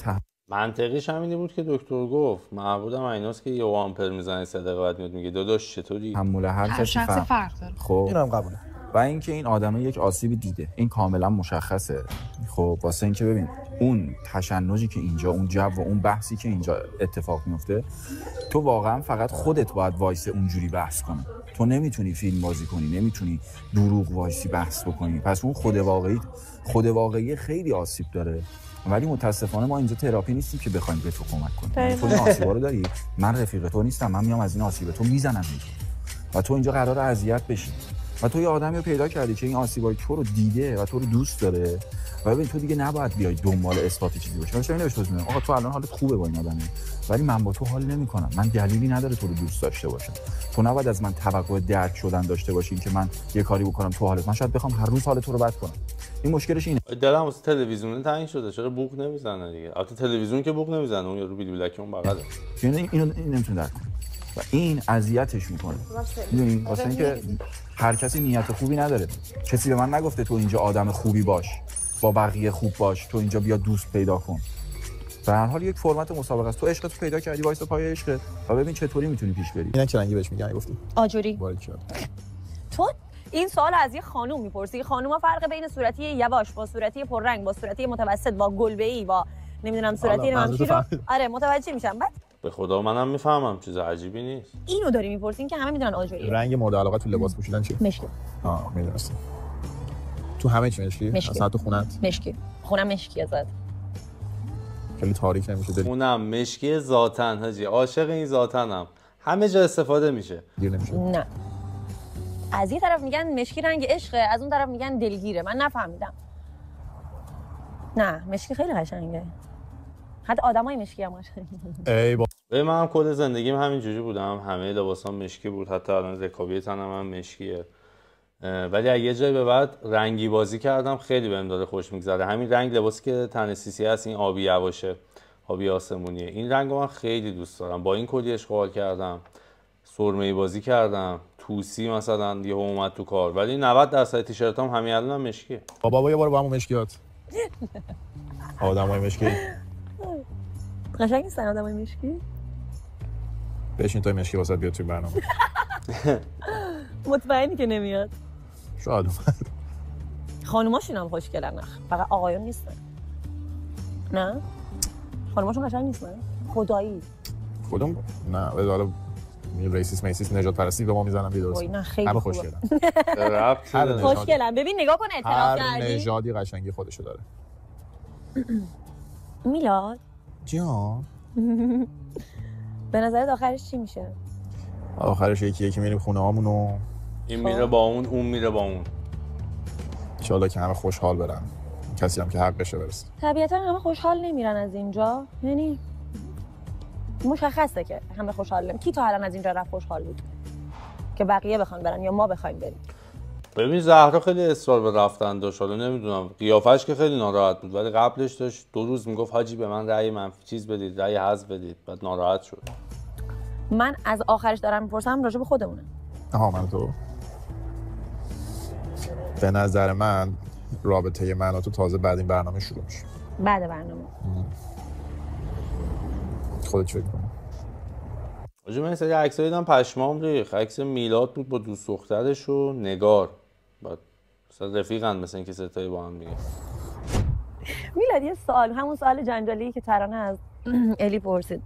منطقیش همینی بود که دکتر گفت. معبودم ایناست که یه آمپر میزنه صدقه بعد میاد میگه داداش چطوری؟ تحمل هر کسی فرق داره. خب اینم قبوله. و اینکه این آدمه یک آسیبی دیده، این کاملا مشخصه. خب واسه اینکه ببین اون تشنجی که اینجا، اون جو و اون بحثی که اینجا اتفاق میفته، تو واقعا فقط خودت باید وایس اونجوری بحث کنی. تو نمیتونی فیلم بازی کنی، نمیتونی دروغ وایسی بحث بکنی. پس اون خود واقعی خیلی آسیب داره. ولی متاسفانه ما اینجا تراپی نیستیم که بخوایم به تو کمک کنیم. تو این آسیبا رو داری، من رفیق تو نیستم، من میام از این آسیب تو میزنم و تو اینجا قراره اذیت بشی. و تو یه آدمی رو پیدا کردی که این آسیبای تو رو دیده و تو رو دوست داره و ببین تو دیگه نباید بیای دنبال اثبات چیزی باشی. مثلا اینو بهش میگم آقا تو الان حالت خوبه با این آدمی، ولی من با تو حال نمی‌کنم. من دلیلی نداره تو رو دوست داشته باشم. تو نباید از من توقع درک شدن داشته باشی که من یه کاری بکنم تو حالت. من شاید بخوام هر روز حالت تو رو بد کنم. این مشکلش اینه. دلم واسه تلویزیون تنگ شده. چرا بوق نمیزنه دیگه؟ البته تلویزیون که بوق نمیزنه، اون یارو بیلولک اون بغله. یعنی اینو نمیتونه درک کنه و این اذیتش میکنه. میدونی واسه اینکه هر کسی نیت خوبی نداره. کسی به من نگفته تو اینجا آدم خوبی باش، با بقیه خوب باش، تو اینجا بیا دوست پیدا کن. به هر حال یک فرمت مسابقه است. تو عشقت پیدا کردی، وایس پای عشقت و ببین چطوری میتونی پیش بری. اینا چه رنگی بهش میگن گفتی؟ آجوری. باریکلا. تو این سوال از یه خانوم میپرسی. خانوما فرق بین صورتی یواش با صورتی پررنگ با صورتی متوسط با گلبه‌ای با نمیدونم صورتی نمیدونم رو آره متوجه میشم. بعد به خدا منم میفهمم، چیز عجیبی نیست. اینو داری میپرسین که همه میدونن آجوری. رنگ مورد علاقه تو لباس پوشیدن چیه؟ مشکی. میدونستم. تو همه چی مشکی؟ اصلا تو خونت؟ مشکی. خونم مشکیه زاد. خیلی تاریک نمیشه داری؟ خونم مشکی ذاتن حاجی، عاشق این ذاتنم. همه جا استفاده میشه. دیر نمیشه. نه. از یه طرف میگن مشکی رنگ عشقه، از اون طرف میگن دلگیره. من نفهمیدم. نه، مشکی خیلی قشنگه. حتی آدمای مشکی هم قشنگه. ای با من هم کل زندگیم همینجوری بودم. همه لباسام مشکی بود، حتی الان رکابی تنم هم مشکیه. ولی از یه جای به بعد رنگی بازی کردم، خیلی بهم داره خوش میگذره. همین رنگ لباسی که تن سیسی هست، این آبی یواشه، آبی آسمونیه، این رنگو من خیلی دوست دارم. با این کلی اشغال کردم، سرمه‌ای بازی کردم، توسی مثلا یهو اومد تو کار. ولی 90% تیشرتام همین الانم مشکیه. بابا یه بار با همون مشکیات آدمای مشکی قشنگ نیستن آدمای مشکی؟ بشین توی مشکی واسه بیاد توی برنامه. مطمئنی که نمیاد؟ شاید اومد. خانوماشون هم خوشگلن، فقط آقایون نیستن. نه؟ خانوماشون قشنگ نیستن؟ خدایی. کدوم؟ نه حالا ریسیس نجات پرستی به ما میزنن بیدرست. نه خیلی خوبه. خوشگلن. ببین نگاه کن اعتراف کردی. هر نژادی قشنگی خودشو داره. میلاد جان به نظرت آخرش چی میشه؟ آخرش یکی میریم خونه هامونو، این میره با اون میره با اون. ان شاءالله که همه خوشحال برن، کسی هم که حقشه برسه. طبیعتا همه خوشحال نمیرن از اینجا، یعنی مشخصه که همه خوشحال نمیرن. کی تا الان از اینجا رفت خوشحال بود که بقیه بخوان برن یا ما بخوایم بریم؟ ببین زهرا خیلی اصرار به رفتن داشت. حالا نمیدونم قیافش که خیلی ناراحت بود، ولی قبلش داشت 2 روز میگفت حاجی به من رأی منفی چیز بدید، رأی حذف بدید، بعد ناراحت شد. من از آخرش دارم میپرسم راجع به خودمونه. من تو به نظر من رابطه من و تو تازه بعد این برنامه شروع میشه. بعد برنامه خودت چه می‌کنی؟ آجا من سری عکس‌ها دیدم پشمام ریخت. عکس میلاد بود با دوست دخترش و نگار. بعد مثلا رفیقن، مثلا اینکه ستایی با هم دیگه. میلاد یه سوال، همون سوال جنجالی که ترانه از الی پرسید.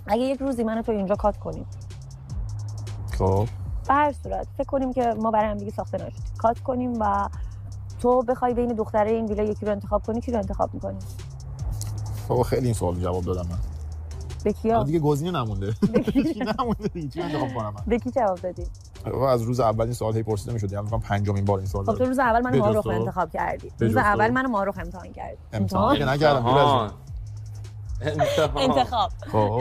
اگه یک روزی منو تو اینجا کات کنیم، خب به هر صورت فکر کنیم که ما برای هم دیگه ساخته نشدیم، کات کنیم و تو بخوای بین دختره این ویلا یکی رو انتخاب کنی، کی رو انتخاب می‌کنی؟ بابا خیلی این سوال جواب دادم من. به کیا؟ دیگه گزینه نمونده. نمونده دیگه، چی انتخاب کنم من؟ به کی جواب دادی؟ از روز اول این سوال هی پرسیده میشد، یعنی من پنجمین بار این سوال دادم. خب تو روز اول منو معروف انتخاب کردی. روز اول منو معروف امتحان کردی. امتحان نکردم. انتخاب.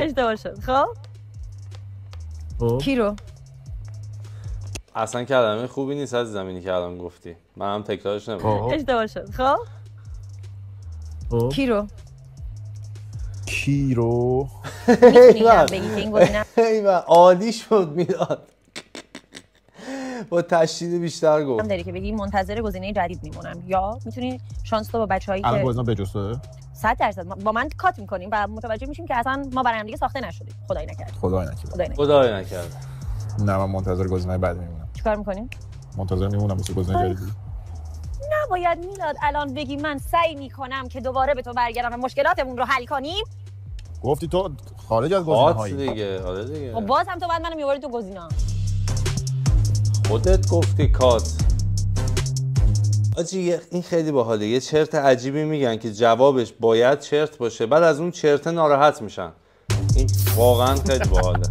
اشتباه شد. خب کی رو؟ اصلا کلمه خوبی نیست از زمینی که الان گفتی. من هم تکرارش نمی‌کنم. اشتباه شد. خب کی رو؟ کی رو؟ ایوه عالی شد میداد. با تشدید بیشتر گفت. هم داری که بگی منتظر گزینه جدید میمونم یا میتونی شانس تو با بچه‌هایی که الان گزینه بجسته 100% با من کات میکنیم و متوجه میشیم که اصلا ما برای هم دیگه ساخته نشدیم. خدای نکرد. خدای نکرد. نه من منتظر گزینه بعد میمونم. چیکار میکنیم؟ منتظر میمونم واسه گزینه جدید. نباید میلاد الان بگی من سعی میکنم که دوباره به تو برگردم و مشکلاتمون رو حل کنیم. گفتی تو خارج از گزینه‌هایی دیگه. آره دیگه. خب باز هم تو بعد منو میوردی تو گزینه. خودت گفتی کات. آجی این خیلی باحاله. یه چرت عجیبی میگن که جوابش باید چرت باشه، بعد از اون چرت ناراحت میشن. این واقعا خیلی باحاله.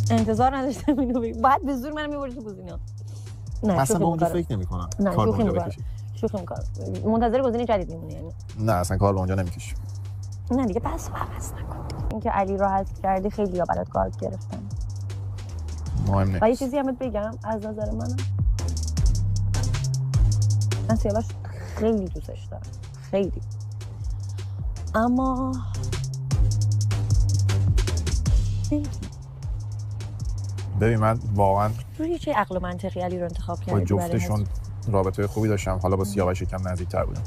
انتظار نداشتم اینو بگی. بعد به زور منو میوردی تو گزینه. نه اصلا با اونجا فکر نمی‌کنم. کار اونجا بکشی. شوخی می‌کنم. منتظر گزینه جدید میمونی یعنی. نه اصلا کار با اونجا نمی‌کشی. نه دیگه بس نکن. اینکه علی رو حذف کردی خیلی ها برات گارد گرفتن. مهم نیست. و یه چیزی هم بگم از نظر من سیاوش خیلی دوستش دارم. خیلی. اما ببین من واقعا روی چه عقل و منطقی علی رو انتخاب کردی؟ با جفتشون رابطه خوبی داشتم، حالا با سیاوش یکم نزدیک‌تر بودم.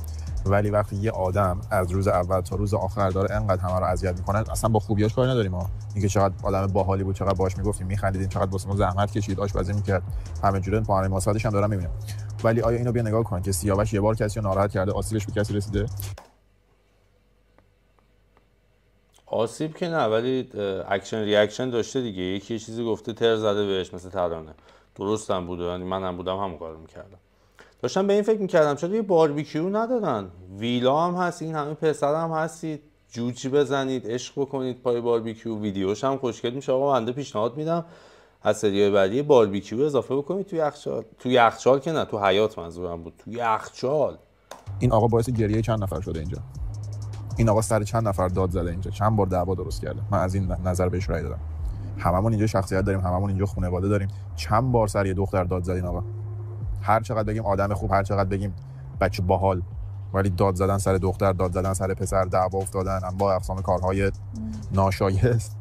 ولی وقتی یه آدم از روز اول تا روز آخر داره انقدر همه رو اذیت میکنه، اصلا با خوبیاش کاری نداریم ما. اینکه چقدر آدم باحالی بود، چقدر باهاش میگفتیم، میخندیدیم، چقدر واسه ما زحمت کشید، آشپزی میکرد، همه جوره پاهن ماسادش هم دارم میبینم. ولی آیا اینو بیا نگاه کن که سیاوش یه بار کسی رو ناراحت کرده، آسیبش به کسی رسیده؟ آسیب که نه، ولی اکشن ریاکشن داشته دیگه. یکی یه چیزی گفته تر زده بهش، مثل ترانه. درستم بود، یعنی منم بودم همون کارو میکردم. داشتم به این فکر میکردم چرا یه باربیکیو ندادن؟ ویلا هم هست، این همه پسر هم هستید، جوجی بزنید، عشق بکنید پای باربیکیو. ویدیوش هم خوشگل میشه. آقا بنده پیشنهاد میدم از سریای بعدی باربیکیو اضافه بکنید توی یخچال. توی یخچال که نه، تو حیاط منظورم بود، توی یخچال. این آقا باعث گریه چند نفر شده اینجا. این آقا سر چند نفر داد زده اینجا، چند بار دعوا درست کرده. من از این نظر بهش رأی دادم. هممون اینجا شخصیت داریم، هممون اینجا خانواده داریم. چند بار سر یه دختر داد زدین آقا. هر چقدر بگیم آدم خوب، هر چقدر بگیم بچه باحال، ولی داد زدن سر دختر، داد زدن سر پسر، دعوا افتادن، با اقسام کارهای ناشایست.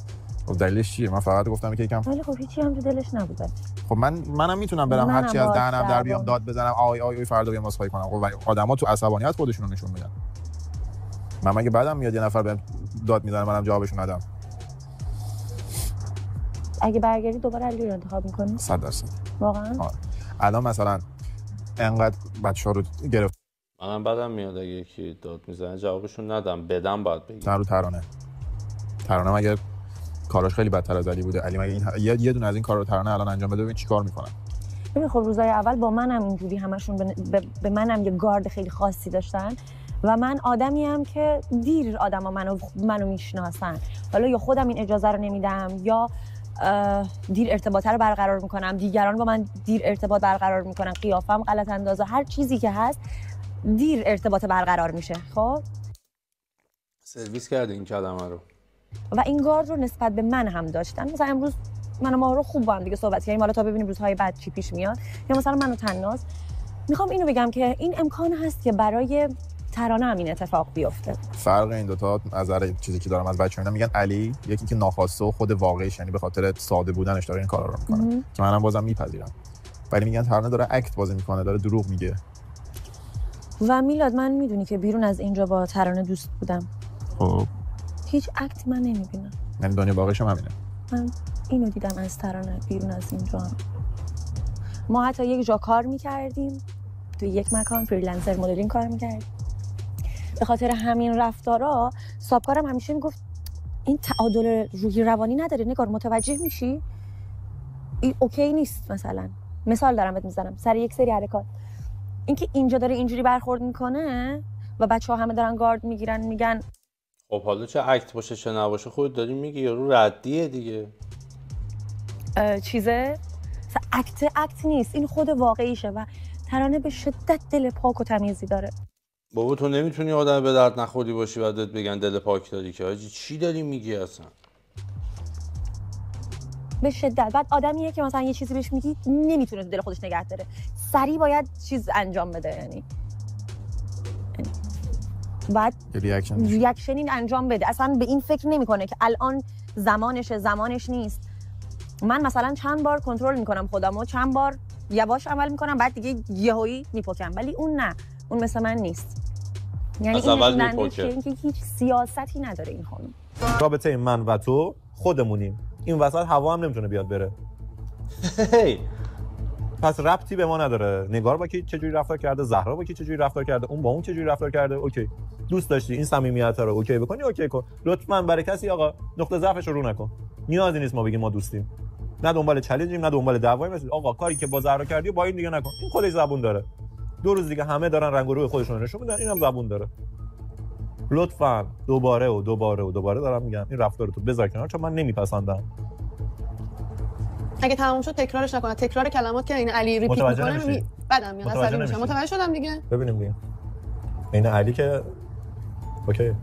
خب دلیلش چیه؟ من فقط گفتم که یکم ولی خب هیچی هم تو دلش نبوده. خب منم میتونم برم هر چی از دهنم در بیام داد بزنم، آی فردا بیام واسه کنم. خب آدما تو عصبانیت خودشون رو نشون میدن. من مگه بعدم میاد یه نفر بهم داد میزنه منم جوابشو ندم؟ اگه برگردی دوباره علی رو انتخاب می‌کنی؟ 100%. واقعا؟ الان مثلا انقدر بچه‌ها رو گرفت. منم بعدم میاد اگه یکی داد میزنه جوابشون ندم، بدم باید بگم. رو ترانه مگه کاراش خیلی بدتر از علی بوده؟ علی مگه این یه دونه از این کارا رو ترانه الان انجام بده، ببین چیکار میکنن. ببین خب روزای اول با منم اینجوری همشون به منم یه گارد خیلی خاصی داشتن و من آدمی ام که دیر آدما منو میشناسن. حالا یا خودم این اجازه رو نمیدم یا دیر ارتباط رو برقرار میکنم، دیگران با من دیر ارتباط برقرار میکنن، قیافم غلط اندازه، هر چیزی که هست دیر ارتباط برقرار میشه. خب سرویس کرده این کلمه رو و این گارد رو نسبت به من هم داشتن. مثلا امروز من و ماهرو خوب با هم دیگه صحبت کردیم، حالا تا ببینیم روزهای بعد چی پیش میاد. یا مثلا من و تناز میخوام اینو بگم که این امکان هست که برای ترانه هم این اتفاق بیفته. فرق این دوتا از نظر چیزی که دارم از بچه‌ها میگن، علی یکی که ناخواسته و خود واقعیش، یعنی به خاطر ساده بودنش داره این کارا رو میکنه که منم بازم میپذیرم. ولی میگن ترانه داره اکت بازی میکنه، داره دروغ میگه. و میلاد من میدونی که بیرون از اینجا با ترانه دوست بودم. خب هیچ اکت من نمیبینم. یعنی دنیا باقیش هم همینه. من اینو دیدم از ترانه بیرون از اینجا. ما حتی یک جا کار میکردیم، تو یک مکان فریلنسر مدلینگ کار میکردیم. به خاطر همین رفتارا صاحبکارم همیشه میگفت این تعادل روحی روانی نداره، نگار متوجه میشی؟ این اوکی نیست. مثلا مثال دارم بهت میزنم سر یک سری حرکات، اینکه اینجا داره اینجوری برخورد میکنه و بچه‌ها همه دارن گارد میگیرن میگن خب حالا چه اکت باشه چه نباشه خودت داری میگی، یارو ردیه دیگه. چیزه اکت نیست، این خود واقعیشه و ترانه به شدت دل پاک و تمیزی داره. بابا تو نمیتونی آدم به درد نخوردی باشی بعدت بگن دل پاک داری که. حاجی چی داری میگی اصلا؟ به شدت. بعد آدمیه که مثلا یه چیزی بهش میگی نمیتونه تو دل خودش نگه داره، سریع باید چیز انجام بده، یعنی بعد ریاکشنی انجام بده، اصلا به این فکر نمیکنه که الان زمانش نیست. من مثلا چند بار کنترل میکنم خودمو، چند بار یواش عمل میکنم، بعد دیگه یهویی میپکم، ولی اون نه، اون مثل من نیست. یعنی این نشوننده که اینکه هیچ سیاستی نداره این خانم. رابطه من و تو خودمونیم، این وسط هوا هم نمیتونه بیاد بره. پس ربطی به ما نداره نگار با کی چجوری رفتار کرده، زهرا با کی چجوری رفتار کرده، اون با اون چجوری رفتار کرده. اوکی، دوست داشتی این صمیمیت رو اوکی بکنی، اوکی کن. لطفاً برای کسی آقا نقطه ضعفش رو نکن. نیازی نیست ما بگیم ما دوستیم، نه دنبال چالنجیم نه دنبال دعوایی. مثلا آقا کاری که با زهرا کردی با این دیگه نکن، این خودش زبون داره. 2 روز دیگه همه دارن رنگ و روی خودشون نشون میدن، اینم زبون داره. لطفاً دوباره دارم میگم این رفتار تو بذار کنار، چون من نمیپسندم. اگه تموم شد تکرارش نکنه، تکرار کلمات که این علی ریپیت میکنه بعدم میاد عصبی میشم. متوجه شدم دیگه. ببینیم دیگه این علی که اوکی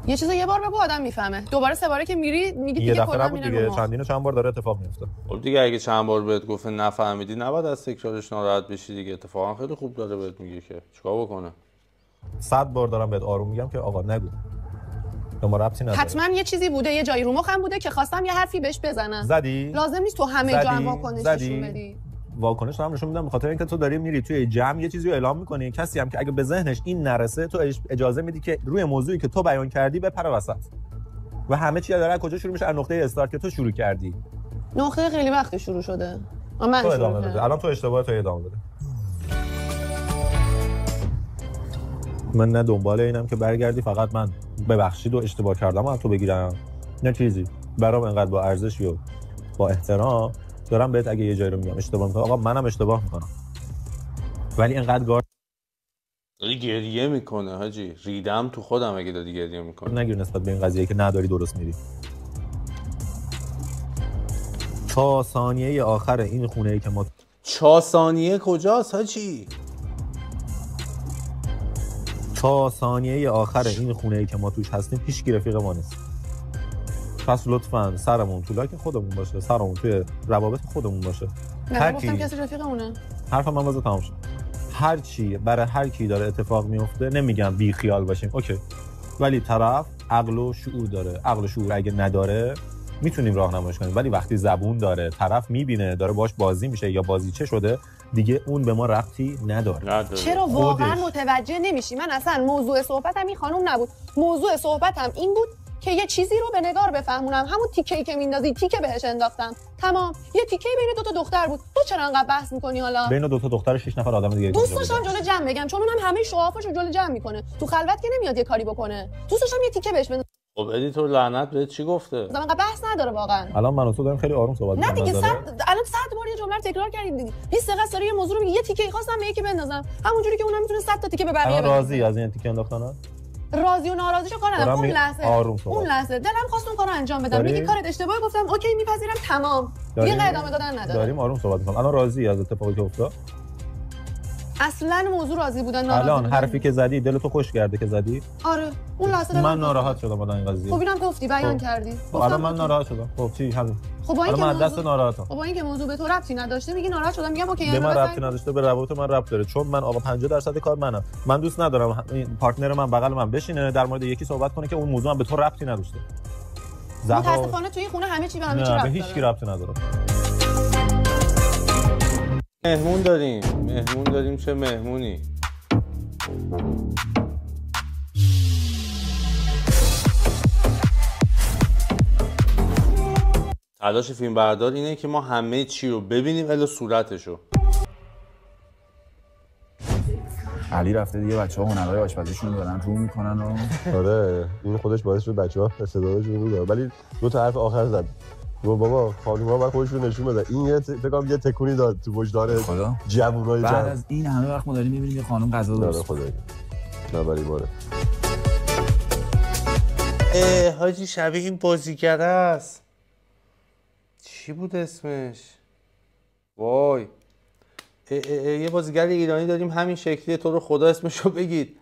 یه چیزو یه بار بگو آدم میفهمه، دوباره 3 باره که میری میگی دیگه کلا میره دیگه. چند بار داره اتفاق میفته. خب دیگه اگه چند بار بهت گفت نفهمیدی نباید از تکرارش ناراحت بشی دیگه. اتفاقا خیلی خوب داره بهت میگه که چیکار بکنه. 100 بار دارم بهت آروم میگم که آقا نگو، ما ربطی نداره. حتما یه چیزی بوده، یه جایی رو مخم بوده که خواستم یه حرفی بهش بزنم. زدی؟ لازم نیست تو همه جا هم واکنش نشون بدی. واکنش هم نشون میدم به خاطر اینکه تو داری میری توی جمع یه چیزی رو اعلام میکنی، کسی هم که اگه به ذهنش این نرسه تو اجازه میدی که روی موضوعی که تو بیان کردی بپره وسط و همه چی داره از کجا شروع میشه؟ از نقطه استارت که تو شروع کردی. نقطه خیلی وقت شروع شده. من تو ادامه بده. الان تو اشتباهه، تو ادامه بده. من نه دنبال اینم که برگردی فقط من ببخشید و اشتباه کردم و تو بگیرم، نه چیزی. برام انقدر با ارزش و با احترام دارم بهت اگه یه جایی رو میگم اشتباه میکنم، آقا منم اشتباه میکنم، ولی اینقدر داری گریه میکنه حاجی، ریدم تو خودم اگه داری گریه میکنه. نگیر نسبت به این قضیه که نداری درست میری. تا ثانیه آخر این خونه‌ای که ما 4 ثانیه کجاست حاجی؟ تا ثانیه آخر این خونه‌ای که ما توش هستیم هیچ کی رفیق ما نیست. پس لطفاً سرمون تو لاک خودمون باشه، سرمون توی روابط خودمون باشه. من گفتم کسی رفیقمونه. حرفم من واسه تمام شد. هر چی برای هر کی داره اتفاق میفته نمیگم بی خیال باشیم، اوکی، ولی طرف عقل و شعور داره. عقل و شعور اگه نداره میتونیم راهنماییش کنیم، ولی وقتی زبون داره، طرف میبینه داره باش بازی میشه یا بازیچه شده، دیگه اون به ما ربطی نداره. چرا واقعا متوجه نمیشی؟ من اصلا موضوع صحبتم این خانم نبود. موضوع صحبتم این بود که یه چیزی رو به نگار بفهمونم. همون تیکه‌ای که میندازی تیکه بهش انداختم. تمام. یه تیکه بین 2 تا دختر بود. تو چرا انقدر بحث می‌کنی حالا؟ بین 2 تا دختر 6 نفر آدم دیگه. دوست داشتم جلوی جمع بگم، چون اونم همه شوافاشو جلوی جمع میکنه. تو خلوت که نمیاد یه کاری بکنه. دوست داشتم یه تیکه بهش بندازم. خب ادیتور لعنت بهت چی گفته؟ انقدر بحث نداره واقعا. الان من و تو داریم خیلی آروم صحبت می‌کنیم. نه دیگه الان 100 بار یه جمله رو تکرار کردیم دیگه. 20 دقیقه سری یه موضوع رو میگی، یه تیکه خواستم به یکی بندازم. همونجوری که اونم میتونه 100 تا تیکه به بقیه بندازه. راضی از این تیکه انداختن؟ راضی و ناراضیشو کار ندارم. اون لحظه دلم خواست اون کارو انجام بدم. میگی کارت اشتباهه، گفتم اوکی میپذیرم، تمام. دیگه ادامه دادن نداره. داریم آروم صحبت می‌کنیم. الان راضی از اتفاقی که افتاد؟ اصلا موضوع راضی بودن ناراضی الان بودن. حرفی که زدی دلتو خوش کرده که زدی؟ آره اون لحظه من ناراحت شدم بعد این قضیه. خب اینم گفتی بیان کردی. الان من ناراحت شدم. خب چی همین. خب با اینکه من دست ناراحتم. خب با اینکه موضوع به تو ربطی نداشته میگی ناراحت شدم، میگم اوکی. به من ربطی نداشته، به روابط من ربط داره، چون من آقا 50% کار منم. من دوست ندارم این پارتنر من بغل من بشینه در مورد یکی صحبت کنه که اون موضوع هم به تو ربطی نداشته. متاسفانه توی خونه همه چی به همه چی ربط داره. هیچ کی ربطی نداره. مهمون داریم چه مهمونی؟ تلاش فیلم بردار اینه که ما همه چی رو ببینیم الا صورتشو. علی رفته دیگه، بچه‌ها هنرهای آشپزیشون رو دارن رو میکنن و آره این خودش باعث شد بچه‌ها استعدادشون رو بگیرن. ولی 2 تا حرف آخر زد. بابا خانوما باید خودشون نشون بدن. این فکر کنم یه تکونی داد تو وجدان جوونای بعد از این همه وقت ما داریم می‌بینیم یه خانم غذا درست خدایی نبری باره. حاجی شبیه این بازیگر است. چی بود اسمش؟ وای یه بازیگر ایرانی داریم همین شکلیه، تو رو خدا اسمشو بگید.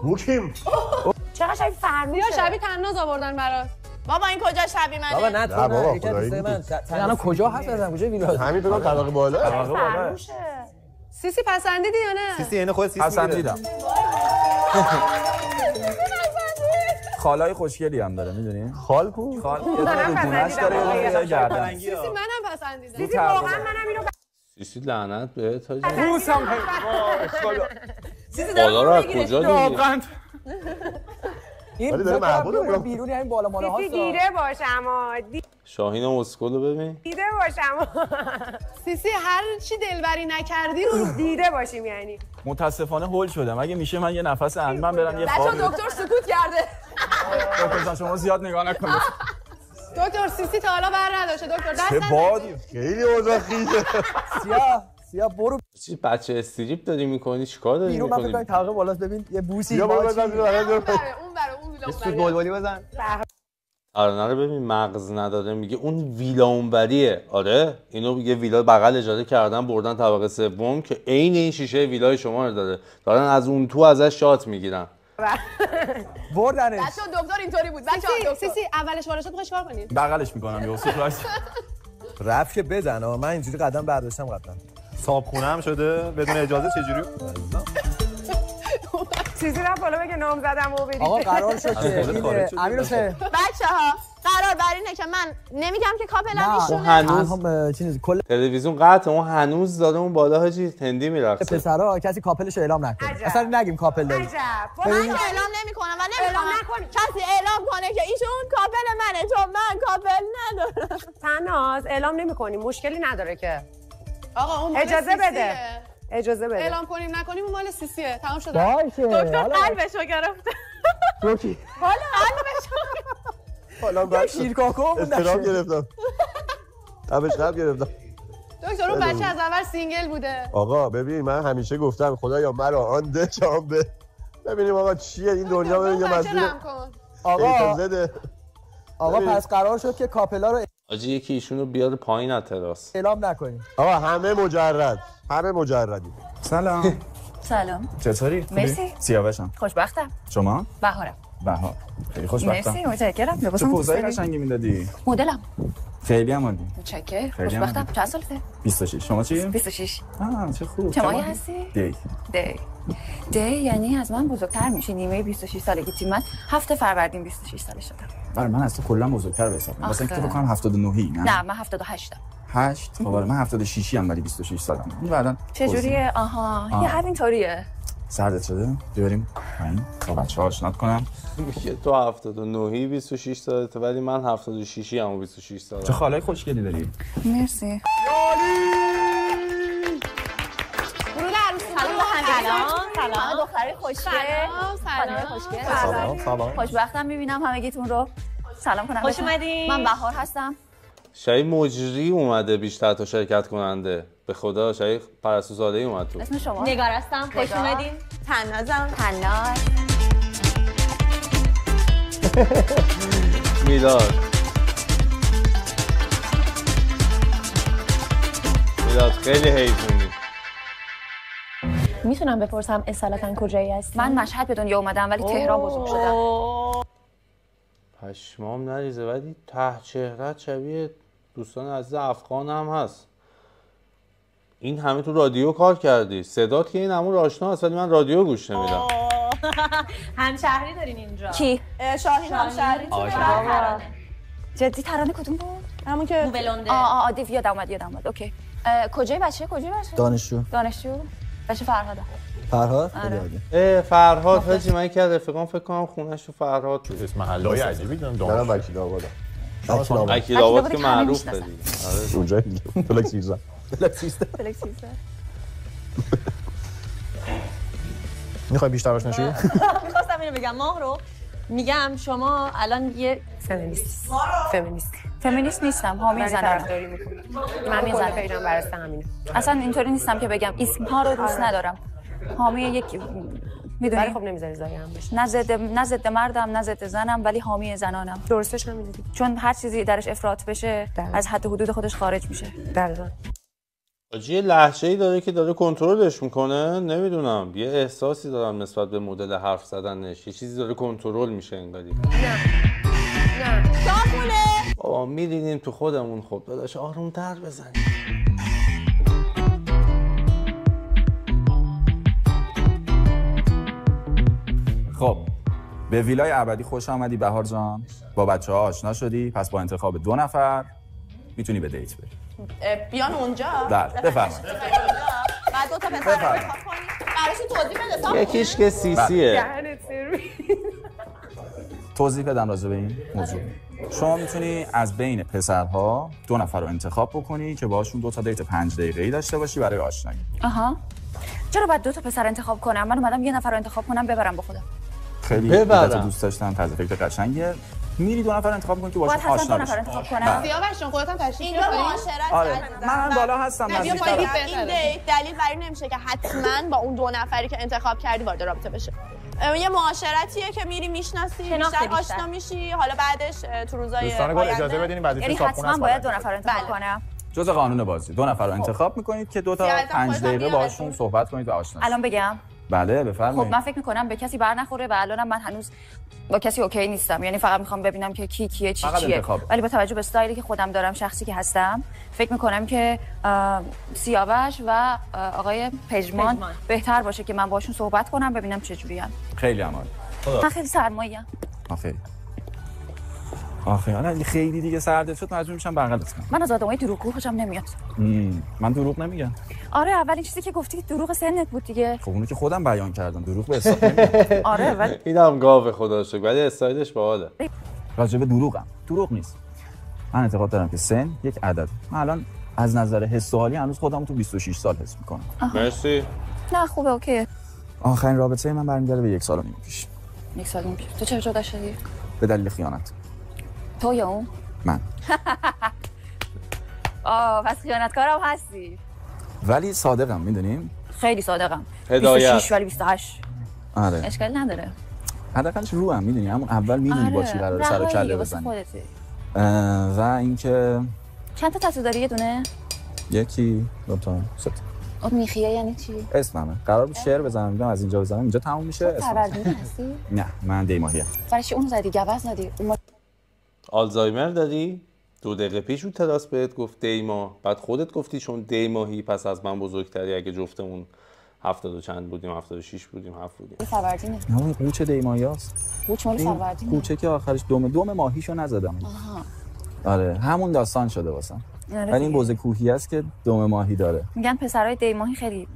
روکیم چقدر شبیه فرنوشه. یا شبیه تناز آوردن برات. بابا این کجا شبیه منه؟ بابا نه تو بابا، یکی خدایی دوست من. بود. الان کجا هست اصلا کجا ویلا؟ همین تو طبقه بالا. فرنوشه. سیسی پسندیدی یا نه؟ سیسی یعنی خود سیسی پسندیدم. خالای خوشگلی هم داره میدونی؟ خال کو؟ خال یه دونه رکونش داره یه گردن. سیسی منم پسندیدم. سیسی واقعا منم اینو سیسی لعنت بهت حاجی. بوسم سیسی بالا رو از کجا دیدی؟ این ولی داره معقوله برو بیرون همین بالا ماله سیسی هاست. دیده باشم شاهین اسکلو ببین. دیده باشم سیسی هر چی دلبری نکردی رو دیده باشیم یعنی. متاسفانه هول شدم. اگه میشه من یه نفس من برم یه خواب. بچا دکتر سکوت کرده. دکتر شما زیاد نگاه نکنید. دکتر سیسی تا حالا بر نداشته دکتر دست چه بادی. خیلی اوضاع خیته. سیاه برو چی بچه استریپ داری میکنی؟ چیکار داری بیرون. من فکر میکنی؟ کنم طبقه بالاست ببین یه بوسی. یا برو بزن اون ویلا سوت بلبلی بزن. آره رو ببین مغز نداره میگه اون ویلا اونوریه. آره اینو یه ویلا بغل اجاره کردن بردن طبقه سوم که عین این شیشه ویلای شما رو دارن از اون تو ازش شات میگیرن. بردنش. بچا دکتر اینطوری بود. بچا سیسی اولش بالا شد می‌خوای چیکار کنی؟ بغلش میکنم یه سورپرایز. رفت که بزن. من اینجوری قدم برداشتم قبلا. صابخونه هم شده بدون اجازه چجوری؟ چیزی رفت بالا بگه نام زدم و بدید. آقا قرار شد که امیر حسین بچه‌ها قرار بر اینه که من نمیگم که کاپلم ایشونه. هنوز چیز کل تلویزیون قطع اون هنوز داره اون بالا حاجی هندی میرقصه. پسرا کسی کاپلش اعلام نکنه. اصلا نگیم کاپل داری. عجب. من اعلام نمی‌کنم و نمی‌خوام کسی اعلام کنه که ایشون کاپل منه چون من کاپل ندارم. تناز اعلام نمی‌کنی مشکلی نداره که. آقا اون اجازه بده. اجازه بده. اعلام کنیم نکنیم اون مال سیسیه. تمام شده. باشه. دکتر قلبشو گرفته. روکی. حالا قلبشو. حالا بعد شیرکاکو استرام گرفتم. تبش قلب گرفتم. دکتر اون بچه از اول سینگل بوده. آقا ببین من همیشه گفتم خدایا مرا آن ده چام به. ببینیم آقا چیه این دنیا ببین یه مسئله. آقا پس قرار شد که کاپلا رو آجی یکی ایشونو بیاره پایین از تراس. اعلام نکنیم. آقا همه مجردی. سلام. سلام. چطوری؟ مرسی. سیاوشم. خوشبختم. شما؟ بهارم. بهار. خیلی خوشبختم. مرسی متشکرم. چه لباسم پوزای قشنگی میدادی؟ مدلم. خیلی هم عالی. متشکرم. خیلی هم خوشبختم. عالی. چند سالته؟ 26. شما چی؟ 26. چه خوب. چه ماهی هستی؟ دی یعنی از من بزرگتر میشی. نیمه 26 سالگی من 7 فروردین 26 سالش شدم. برای من از تو کلا بزرگتر به حساب میاد. واسه اینکه فکر کنم 79 نه من 78 ام. 8 خب من 76 ام ولی 26 سالم. این بعدن چه جوریه؟ آها یه همین طوریه. سردت شده؟ بریم پایین تا بچه‌ها آشنات کنم. میگه تو 79 26 سالته ولی من 76 ام و 26 سالم. چه خالای خوشگلی داری. مرسی. سلام دختری خوشگل. سلام. خوشبختم میبینم همگیتون رو. سلام کنم. خوش اومدین. من بهار هستم. شاید مجری اومده بیشتر تا شرکت کننده. به خدا شاید پرستو زاده اومد تو. اسم شما؟ نگار هستم. خوش اومدین. تنازم. تناز. میلاد خیلی حیوونی. میتونم بپرسم اصالتا کجایی هستی؟ من مشهد به دنیا اومدم ولی تهران بزرگ شدم. پشمام نریزه ولی ته چهرت شبیه دوستان عزیز افغان هم هست. این همه تو رادیو کار کردی. صدات که این همون آشنا هست ولی من رادیو گوش نمیدم. همشهری دارین اینجا. کی؟ شاهین همشهری. جدی ترانه کدوم بود؟ همون که بلونده. دیو یادم اومد. اوکی. کجای بچه؟ دانشجو. بچه فرهاده. فرهاد؟ فرهاد حاجی من که رفیقام فکر کنم خونش تو فرهاد بود. اسم محله‌ای عجیبی دارم. دانشجو. وکیل آباد. وکیل آباد که معروفه دیگه. آره اونجا دیگه. فلک 13. میخوای بیشتر آشنا شی؟ می‌خواستم اینو بگم ماه رو میگم شما الان یه فمینیست نیستم. حامی زنانم. من میذارم پیجم برسته همینه. اصلا اینطوری نیستم که بگم اسم ها رو دوست ندارم. حامی یک میدونی؟ ولی خب نمیذاری زایم بشه. نه ضد مردم نه ضد زنم ولی حامی زنانم. درستش همینه دیگه. چون هر چیزی درش افراط بشه از حد و حدود خودش خارج میشه. دقیقاً. یه لهجه‌ای داره که داره کنترلش میکنه، نمیدونم، یه احساسی دارم نسبت به مدل حرف زدنش، یه چیزی داره کنترل میشه انگاری. نه داخله بابا میرینیم تو خودمون. خب داداش آروم‌تر بزنیم. خب به ویلای ابدی خوش آمدی بهار جان. با بچه‌ها آشنا شدی، پس با انتخاب 2 نفر میتونی به دیت بری. بیان اونجا؟ بله بفرمایید. بعد 2 تا پسر انتخاب کنی. براشون توضیح بده. یکیش که سیسیه. توضیح بدم راجع به این موضوع. شما میتونی از بین پسرها 2 نفر رو انتخاب بکنی که باهاشون 2 تا دیت 5 دقیقه‌ای داشته باشی برای آشنایی. آها. چرا باید 2 تا پسر انتخاب کنم؟ من اومدم یه نفر رو انتخاب کنم ببرم با خودم. خیلی دوست داشتم، طرز فکر قشنگه. میری 2 نفر انتخاب کنی که باهاشون آشنا بشی. باید 2 نفر انتخاب کنم. سیاوش جون خودت هم تشریف بیار. اینجا معاشرت. آره من بالا هستم. این دیت دلیل بر این نمیشه که حتما با اون 2 نفری که انتخاب کردی وارد رابطه بشه. یه معاشرتیه که میری میشناسی، بیشتر آشنا میشی، حالا بعدش تو روزای دوستان گل اجازه بدین بعدش یعنی حتما باید 2 نفر انتخاب کنم. جزء قانون بازی 2 نفر رو انتخاب میکنید که 2 تا 5 دقیقه باشون صحبت کنید و آشنا شید. الان بگم؟ بله بفرمایید. خب من فکر میکنم به کسی بر نخوره و الانم من هنوز با کسی اوکی نیستم، یعنی فقط میخوام ببینم که کی کیه چی چیه، ولی با توجه به استایلی که خودم دارم، شخصی که هستم، فکر میکنم که سیاوش و آقای پژمان بهتر باشه که من باشون صحبت کنم ببینم چه جوریان. خیلی عالی. من خیلی سرمایه‌ام. آخه خیلی دیگه سردت شد، مجبور میشم بغلت کنم. من از آدمای دروغگو خوشم نمیاد. من دروغ نمیگم. آره اولین چیزی که گفتی دروغ سنت بود دیگه. خب اونو که خودم بیان کردم، دروغ به حساب نمیاد. آره ولی اینم گاو خدا شکر، ولی استایلش باحاله. راجع به دروغ نیست. من اعتقاد دارم که سن یک عدد. من الان از نظر حس و حالی هنوز خودم تو 26 سال حس میکنم. مرسی. نه خوبه اوکی. آخرین رابطه من برمیگرده به 1 سال و نیم پیش. 1 سال و نیم پیش. تو چرا جدا شدی؟ به دلیل خیانت. تو یا اون؟ من. پس خیانتکارم هستی. ولی صادقم، میدونیم؟ خیلی صادقم. هدایت. 26 ولی 28. آره. اشکال نداره. حداقلش رو هم میدونی، همون اول میدونی با چی قراره سر و کله بزنی. و اینکه چند تا تتو داری؟ یه دونه؟ 1 2 تا 3 تا. اون میخیه یعنی چی؟ اسممه. قرار بود شعر بزنم، میگم از اینجا بزنم اینجا تموم میشه. پروردین هستی؟ نه من دیماهیه. برای چی اون زدی؟ گوز زدی؟ آلزایمر داری؟ 2 دقیقه پیش اون تراس بهت گفت دیما، بعد خودت گفتی چون دیماهی پس از من بزرگتری، اگه جفتمون 70 و چند بودیم، 76 بودیم، 7 بودیم. فروردینه. نه قوچ دیماهیاست. قوچ مال فروردینه. قوچه که آخرش دوم ماهیشو نزدم. آره همون داستان شده واسم. ولی این بوز کوهی است که دوم ماهی داره. میگن پسرای دیماهی خیلی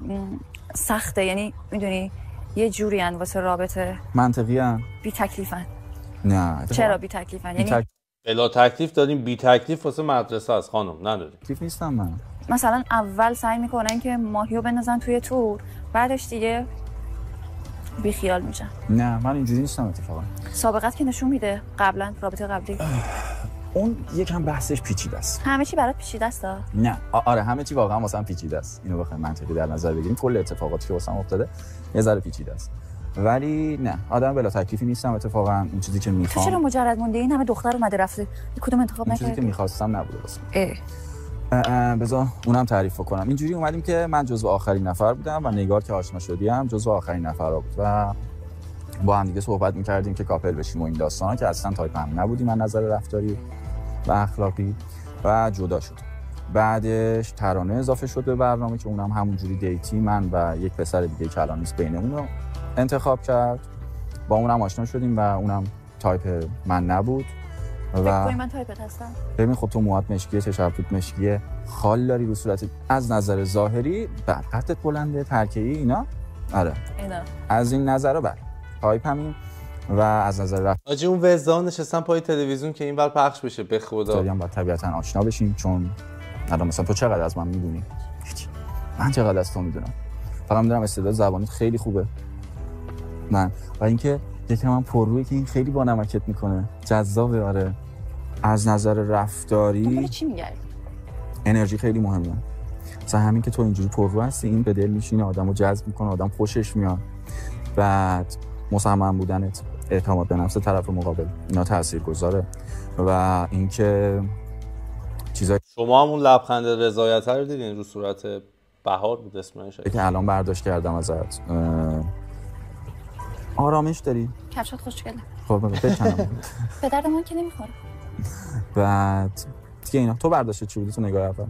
سخته، یعنی میدونی یه جوری ان واسه رابطه. منطقی ان. بی تکلیفن. نه. چرا بی تکلیفن؟ یعنی بلا تکلیف داریم، بی تکلیف واسه مدرسه است خانم، نداریم. تکلیف نیستم من. مثلا اول سعی میکنن که ماهیو بندازن توی تور، بعدش دیگه بی خیال میشن. نه من اینجوری نیستم اتفاقا. سابقت که نشون میده قبلا رابطه قبلی. اون یکم بحثش پیچیده است. همه چی برات پیچیده است؟ نه آره همه چی واقعا واسم پیچیده است. اینو بخوایم منطقی در نظر بگیریم، کل اتفاقاتی که واسم افتاده یه ذره پیچیده است. ولی نه آدم بلا تکلیفی نیستم اتفاقا. اون چیزی که میخوام. چرا مجرد مونده؟ این همه دختر اومده رفته، کدوم انتخاب نکردی؟ چیزی که میخواستم نبوده واسم. بذار اونم تعریف کنم. اینجوری اومدیم که من جزو آخرین نفر بودم و نگار که آشنا شدیم جزو آخرین نفرا بود و با هم دیگه صحبت می‌کردیم که کاپل بشیم و این داستانا که اصلا تایپ هم نبودیم از نظر رفتاری و اخلاقی و جدا شد. بعدش ترانه اضافه شد به برنامه که اونم همونجوری دیتی من و یک پسر دیگه که الان نیست بینمون رو انتخاب کرد. با اونم آشنا شدیم و اونم تایپ من نبود. فکر کنی من تایپت هستم؟ ببین خب تو موهات مشکیه، چشمت مشکیه، خال داری رو صورتت، از نظر ظاهری بعد قدت بلنده، ترکیبی اینا. آره اینا از این نظر بعد تایپ همین و از نظر رفت آجی اون وزدان نشستن پای تلویزیون که اینور پخش بشه به خدا. هم باید طبیعتا آشنا بشیم چون الان مثلا تو چقدر از من میدونی؟ من چقدر از تو میدونم؟ فقط میدونم استعداد زبانیت خیلی خوبه. من و اینکه یکم هم پررویی که این خیلی با نمکت میکنه، جذابه. آره از نظر رفتاری چی میگردی؟ انرژی خیلی مهمه. مثلا همین که تو اینجوری پررو هستی این به دل میشینه، آدمو جذب میکنه، آدم خوشش میاد. بعد مصمم بودنت، اعتماد به نفس طرف مقابل، اینا تاثیرگذاره. و اینکه چیزایی شما همون لبخند رضایت رو دیدین رو صورت بهار بود اسمش که الان برداشت کردم ازت. آرامش داری؟ کفشات خوشگله. خب بکنم. به درد من که نمیخوره. بعد دیگه اینا تو برداشت چی بود تو نگاه اول؟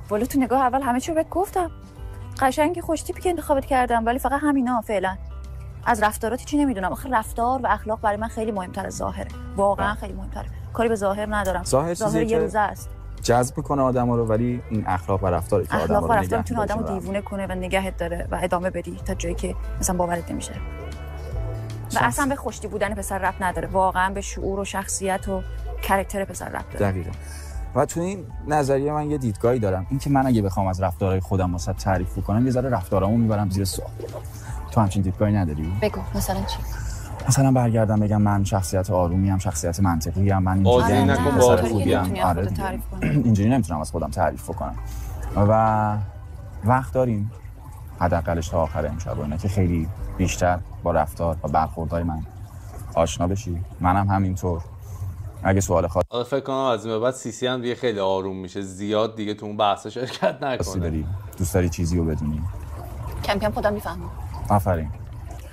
والا تو نگاه اول همه چی رو بهت گفتم. قشنگی خوش تیپی که انتخابت کردم ولی فقط همینا فعلا. از رفتاراتی چی نمیدونم. آخه رفتار و اخلاق برای من خیلی مهمتر از ظاهره. واقعا خیلی مهمتره. کاری به ظاهر ندارم. ظاهر یه روزه است. جذب میکنه آدمو رو ولی این اخلاق و رفتاری که آدمو رو رفتار میتونه آدمو دیوونه کنه و نگهت داره و ادامه بدی تا جایی که مثلا باورت نمیشه. و اصلا به خوشتی بودن پسر ربط نداره. واقعا به شعور و شخصیت و کاراکتر پسر ربط داره. دقیقاً. و تو این نظریه من یه دیدگاهی دارم، این که من اگه بخوام از رفتارهای خودم واسه تعریف کنم یه ذره رفتارامو میبرم زیر سوال. تو همچین دیدگاهی نداری؟ بگو مثلا چی؟ مثلا برگردم بگم من شخصیت آرومی ام، شخصیت منطقی ام، من اینجوری اینجوری نمیتونم از خودم تعریف کنم. و وقت داریم حداقلش تا آخر امشب اینا که خیلی بیشتر با رفتار و برخوردهای من آشنا بشی. منم همینطور. اگه سوال حالا فکر کنم از این به بعد سیسی هم دیگه خیلی آروم میشه، زیاد دیگه تو اون بحثا شرکت نکنه. دوست داری چیزی رو بدونی؟ کم کم خودم میفهمم. آفرین.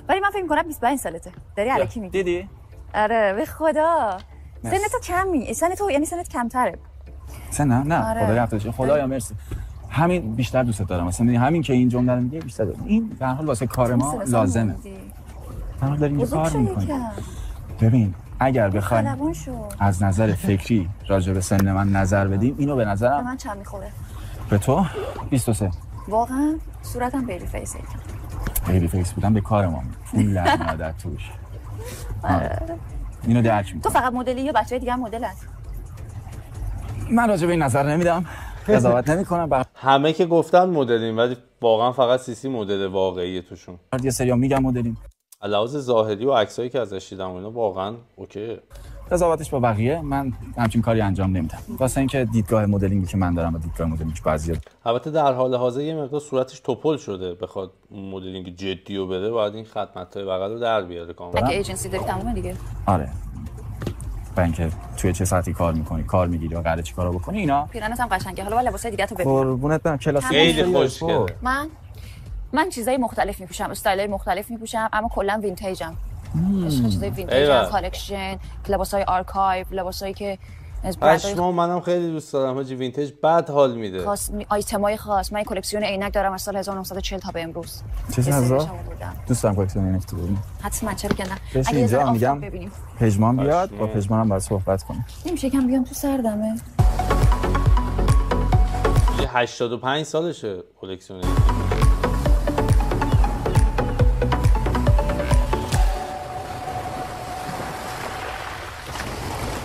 ولی من فکر می‌کنم 25 سالته. داری الکی میگی. دیدی؟ آره به خدا. سن تو کمی. سن تو یعنی سنت کمتره. سن نه آره. خدای حفظش. خدایا مرسی. همین بیشتر دوست دارم. مثلا همین که این جمله رو میگه بیشتر دارم. این در حال واسه کار ما لازمه. در حال داریم کار می‌کنیم. ببین اگر بخوایم از نظر فکری راجع به سن من نظر بدیم اینو به نظرم من چند میخوره؟ به تو 23. واقعا صورتم بیبی فیسه. بیبی فیس بودم به کار ما اون لعنت در توش. اینو درک می‌کنم. تو فقط مدلی یا بچه‌های دیگه هم مدل هست؟ من راجع به این نظر نمیدم. قضاوت نمی‌کنم. همه که گفتن مدلیم ولی واقعا فقط سیسی مدل واقعیه توشون. یه سریا میگم مدلیم. علاوه ظاهری و عکسایی که ازش دیدم اینا واقعا اوکیه. قضاوتش با بقیه من همچین کاری انجام نمیدم. واسه اینکه دیدگاه مدلینگی که من دارم و دیدگاه مدلینگ بعضی‌ها البته در حال حاضر یه مقدار صورتش توپل شده، بخواد مدلینگ جدی رو بده باید این خدمت‌های بغل رو در بیاره کاملا. اگه ایجنسی داری تمومه دیگه. آره. با اینکه توی چه ساعتی کار می‌کنی، کار می‌گیری و قراره چیکارا بکنی اینا. پیرنت هم قشنگه. حالا لباسای دیگه تو ببین. قربونت برم کلاس خیلی خوشگله. من چیزای مختلف میپوشم، استایلای مختلف میپوشم، اما کلا وینتیجم. چیزای وینتیج، کالکشن، لباسای آرکایو، لباسایی که از برندهای منم خیلی دوست دارم. حاجی وینتیج بعد حال میده. خاص آیتمای خاص. من کلکسیون عینک دارم از سال 1940 تا به امروز. چه هزار؟ دوست دارم کلکسیون عینک تو ببینم. حتما چرا که نه. اگه اینجا میگم پژمان بیاد با پژمانم باید صحبت کنیم. نمیشه کم بیام تو سردمه. 85 سالشه کلکسیون.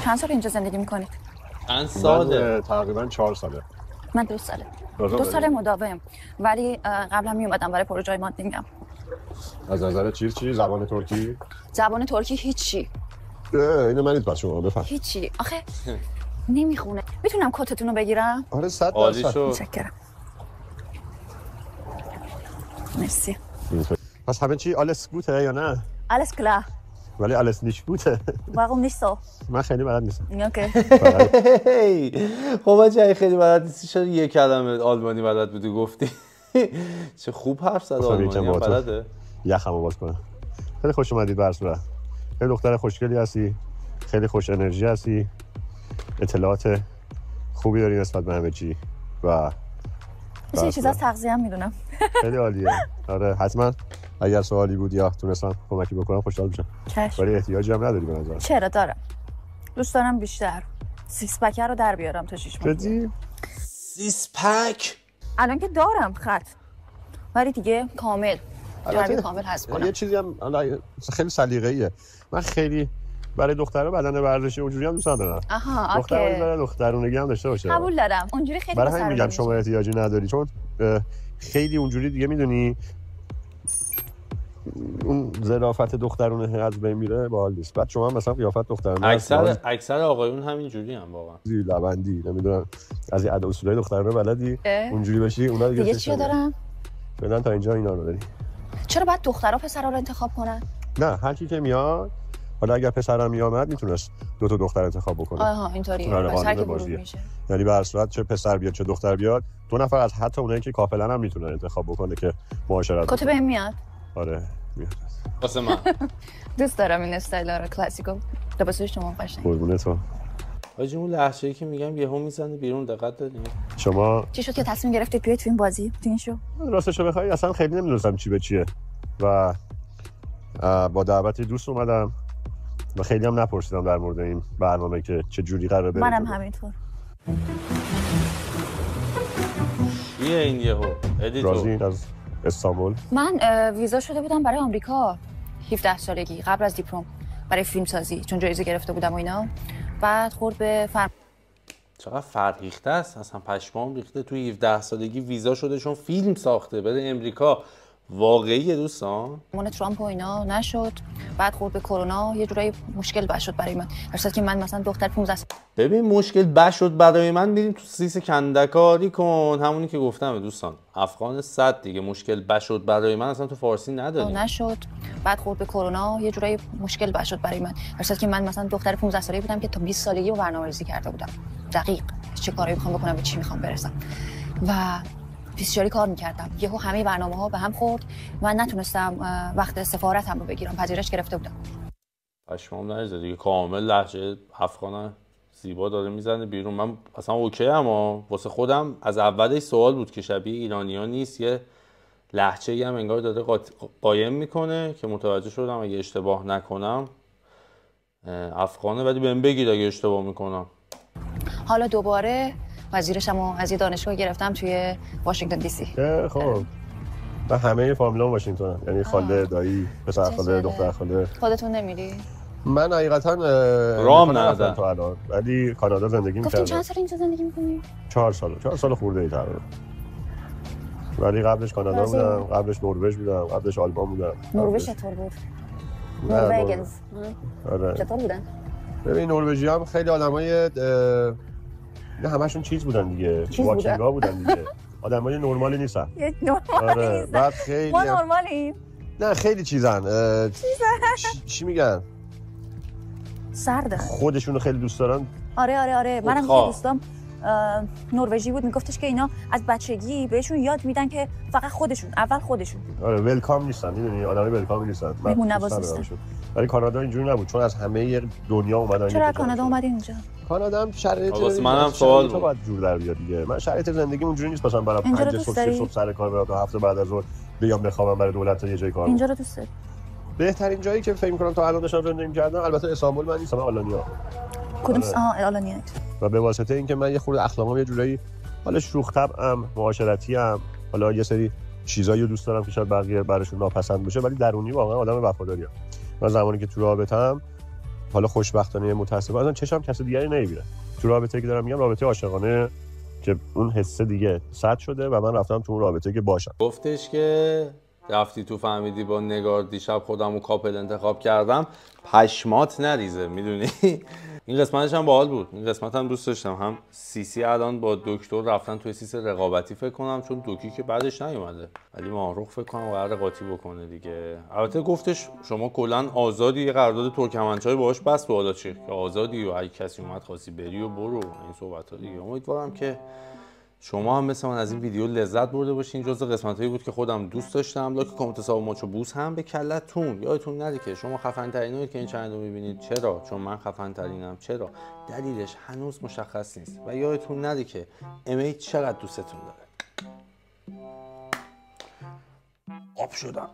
چند سال اینجا زندگی میکنید؟ چند ساله؟ تقریبا 4 ساله. من 2 ساله. 2 سال مداوم. ولی قبلا می اومدم برای پروژه ماندینگم. از نظر چی؟ زبان ترکی؟ زبان ترکی هیچی. اینو من بچه شما بفهم. هیچی. آخه نمیخونه. میتونم کتتون رو بگیرم؟ آره 100%. متشکرم. مرسی. پس همه چی آلس گوته یا نه؟ آلس کلا. ولی آلس نیش گوته. واقعا نیستو. من خیلی بلد نیستم. اوکی. خب جای خیلی بلد نیستی چرا یه کلمه آلمانی بلد بودی گفتی؟ چه خوب حرف زد آلمانی بلده. یخمو باز کنم. خیلی خوش اومدید به هر صورت. خیلی دختر خوشگلی هستی. خیلی خوش انرژی هستی. اطلاعات خوبی داری نسبت به همه چی و یه چیز از تغذیه هم میدونم. خیلی عالیه. آره حتما اگر سوالی بود یا تونستم کمکی بکنم خوشحال میشم. ولی احتیاجی هم نداری به نظر. چرا دارم. دوست دارم بیشتر سیکس پک رو در بیارم تا 6 ماه. سیکس پک الان که دارم خط. ولی دیگه کامل. چربی کامل هست کنم. یه چیزی هم خیلی سلیقه‌ایه. من خیلی برای دخترها بدن ورزشی اونجوری هم دوست ندارم. آها اوکی. دخترونگی هم داشته باشه. قبول دارم. اونجوری خیلی برای همین میگم شما احتیاجی نداری چون خیلی اونجوری دیگه میدونی اون ظرافت دخترونه از بین میره باحال نیست. بعد شما مثلا قیافت دخترونه اکثر آقایون همین جوری هم واقعا. لبندی نمیدونم از این اصولای دخترونه بلدی اونجوری بشی اونا دیگه چی دارم؟ فعلا تا اینجا اینا رو داری. چرا باید دخترها پسرا رو انتخاب کنن؟ نه هر کی که میاد حالا اگر پسرم میامد میتونست 2 تا دختر انتخاب بکنه. آها اینطوریه. هر کی ورود میشه. یعنی به هر صورت چه پسر بیاد چه دختر بیاد 2 نفر از حتی اونایی که کاپلن هم میتونه انتخاب بکنه که معاشرت. کت بهم میاد. آره میاد. واسه من دوست دارم این استایل رو کلاسیکو. لباسش شما قشنگه. قربونت تو. آجی اون لحظه‌ای که میگم یهو میزنه بیرون دقت دادین؟ شما چی شد که تصمیم گرفتید بیاید تو این بازی؟ تو این شو؟ راستش بخوای اصلا خیلی نمیدونستم چی به چیه و با دعوت دوست اومدم و خیلی هم نپرسیدم در مورد این برنامه که چه جوری قراره بره. منم همینطور. چیه این یهو؟ ادیتور از استانبول. من ویزا شده بودم برای آمریکا 17 سالگی قبل از دیپلم برای فیلم سازی چون جایزه گرفته بودم و اینا. بعد خورد به چقدر فرهیخته است، اصلا پشمام ریخته. توی 17 سالگی ویزا شده چون فیلم ساخته بره امریکا. واقعیه دوستان؟ مون ترامپ و اینا نشد. بعد خورد به کرونا یه جورایی مشکل باز شد برای من. درصد که من مثلا دختر 15 ببین مشکل باز شد برای من. میریم تو سیس کندکاری کن، همونی که گفتم دوستان. افغان 100 دیگه مشکل باز شد برای من اصلا تو فارسی نداریم. نشد. بعد خورد به کرونا یه جورایی مشکل باز شد برای من. درصد که من مثلا دختر 15 سالگی بودم که تا 20 سالگی رو برنامه‌ریزی کرده بودم. دقیق چه کاری می‌خوام بکنم به چی می‌خوام برسم. و بسیاری کار میکردم. یهو همه برنامه‌ها به هم خورد. من نتونستم وقت سفارتم رو بگیرم. پذیرش گرفته بودم. پشمام نریزه دیگه. کامل لهجه افغان زیبا داره میزنه بیرون. من اصلا اوکی اما واسه خودم از اولش سوال بود که شبیه ایرانی‌ها نیست. یه لهجه‌ای هم انگار داره قایم میکنه که متوجه شدم اگه اشتباه نکنم افغانه، ولی بهم بگید اگه اشتباه میکنم. حالا دوباره وزیرشمو از یه دانشگاه گرفتم توی واشنگتن دی سی. خب من همه فامیلام واشنگتن، یعنی خاله، دایی، پسر خاله، دختر خاله. خودتون نمیری؟ من حقیقتا رام ندادم تو الان، ولی کانادا زندگی می‌کردم. گفتین چند سال اینجا زندگی می‌کنی؟ 4 سال خورده ای تقریبا. ولی قبلش کانادا بودم، قبلش نروژ بودم، قبلش آلمان بودم. نروژ چطور بود؟ نروژ آره. چطور بودن؟ ببین نروژی‌ها هم خیلی آدمای نه همشون چیز بودن دیگه، واکینگا بودن دیگه. آدمای نرمالی نیستن. نرمالی نیستن. بعد خیلی ما نرمالیم. نه خیلی چیزن. چی میگن؟ سرده. خودشونو خیلی دوست دارن. آره منم دوستام نروژی بود میگفتش که اینا از بچگی بهشون یاد میدن که فقط خودشون آره ولکام نیستن، میدونی آدمای ولکام نیستن. مهمون نواز نیستن. ولی کانادا اینجوری نبود چون از همه دنیا اومدن. چرا کانادا اومدین اینجا؟ کانادا هم شرایط واسه منم سوال بود. باید جور در بیاد دیگه. من شرایط زندگیم اونجوری نیست مثلا برای 5 صبح سر کار برم تا 7 بعد از ظهر بیام بخوابم برای دولت یه جای کار. اینجا رو دوست داری؟ بهترین جایی که فکر می‌کنم تا الان داشتم زندگی می‌کردم البته استانبول من نیستم، آلانیا. کدوم آلانیا؟ و به واسطه اینکه من یه خورده اخلاقم یه جورایی حالا شوخ طبعم، معاشرتی‌ام، حالا یه سری چیزایی رو دوست دارم که شاید بقیه براشون ناپسند بشه، ولی درونی واقعا آدم وفاداریم. من زمانی که تو رابطه‌ام حالا خوشبختانه متأسفانه چشم کسی دیگری نمیبینه. تو رابطه‌ای که دارم میگم رابطه عاشقانه که اون حس دیگه سد شده و من رفتم تو اون رابطه که باشم. گفتش که رفتی تو فهمیدی با نگار دیشب خودمو کاپل انتخاب کردم، پشمات نریزه. میدونی این قسمتش هم باحال بود. این قسمت هم دوست داشتم. هم سیسی الان با دکتر رفتن توی سیس رقابتی فکر کنم، چون دوکی که بعدش نیومده، ولی ماهرخ فکر کنم قرار قاطی بکنه دیگه. البته گفتش شما کلا آزادی، یه قرارداد ترکمنچای باهاش بس تو حالا چی که آزادی و اگه کسی اومد خواستی بری و برو، این صحبت‌ها دیگه. امیدوارم که شما هم مثل من از این ویدیو لذت برده باشین. جزء قسمتایی بود که خودم دوست داشتم. لایک کامنت حساب ماچو بوس هم به کلتون. یادتون نره که شما خفن ترینید که این چنل رو میبینید. چرا؟ چون من خفن ترینم. چرا؟ دلیلش هنوز مشخص نیست. و یادتون نره که امی چقدر دوستتون داره. آب شدم.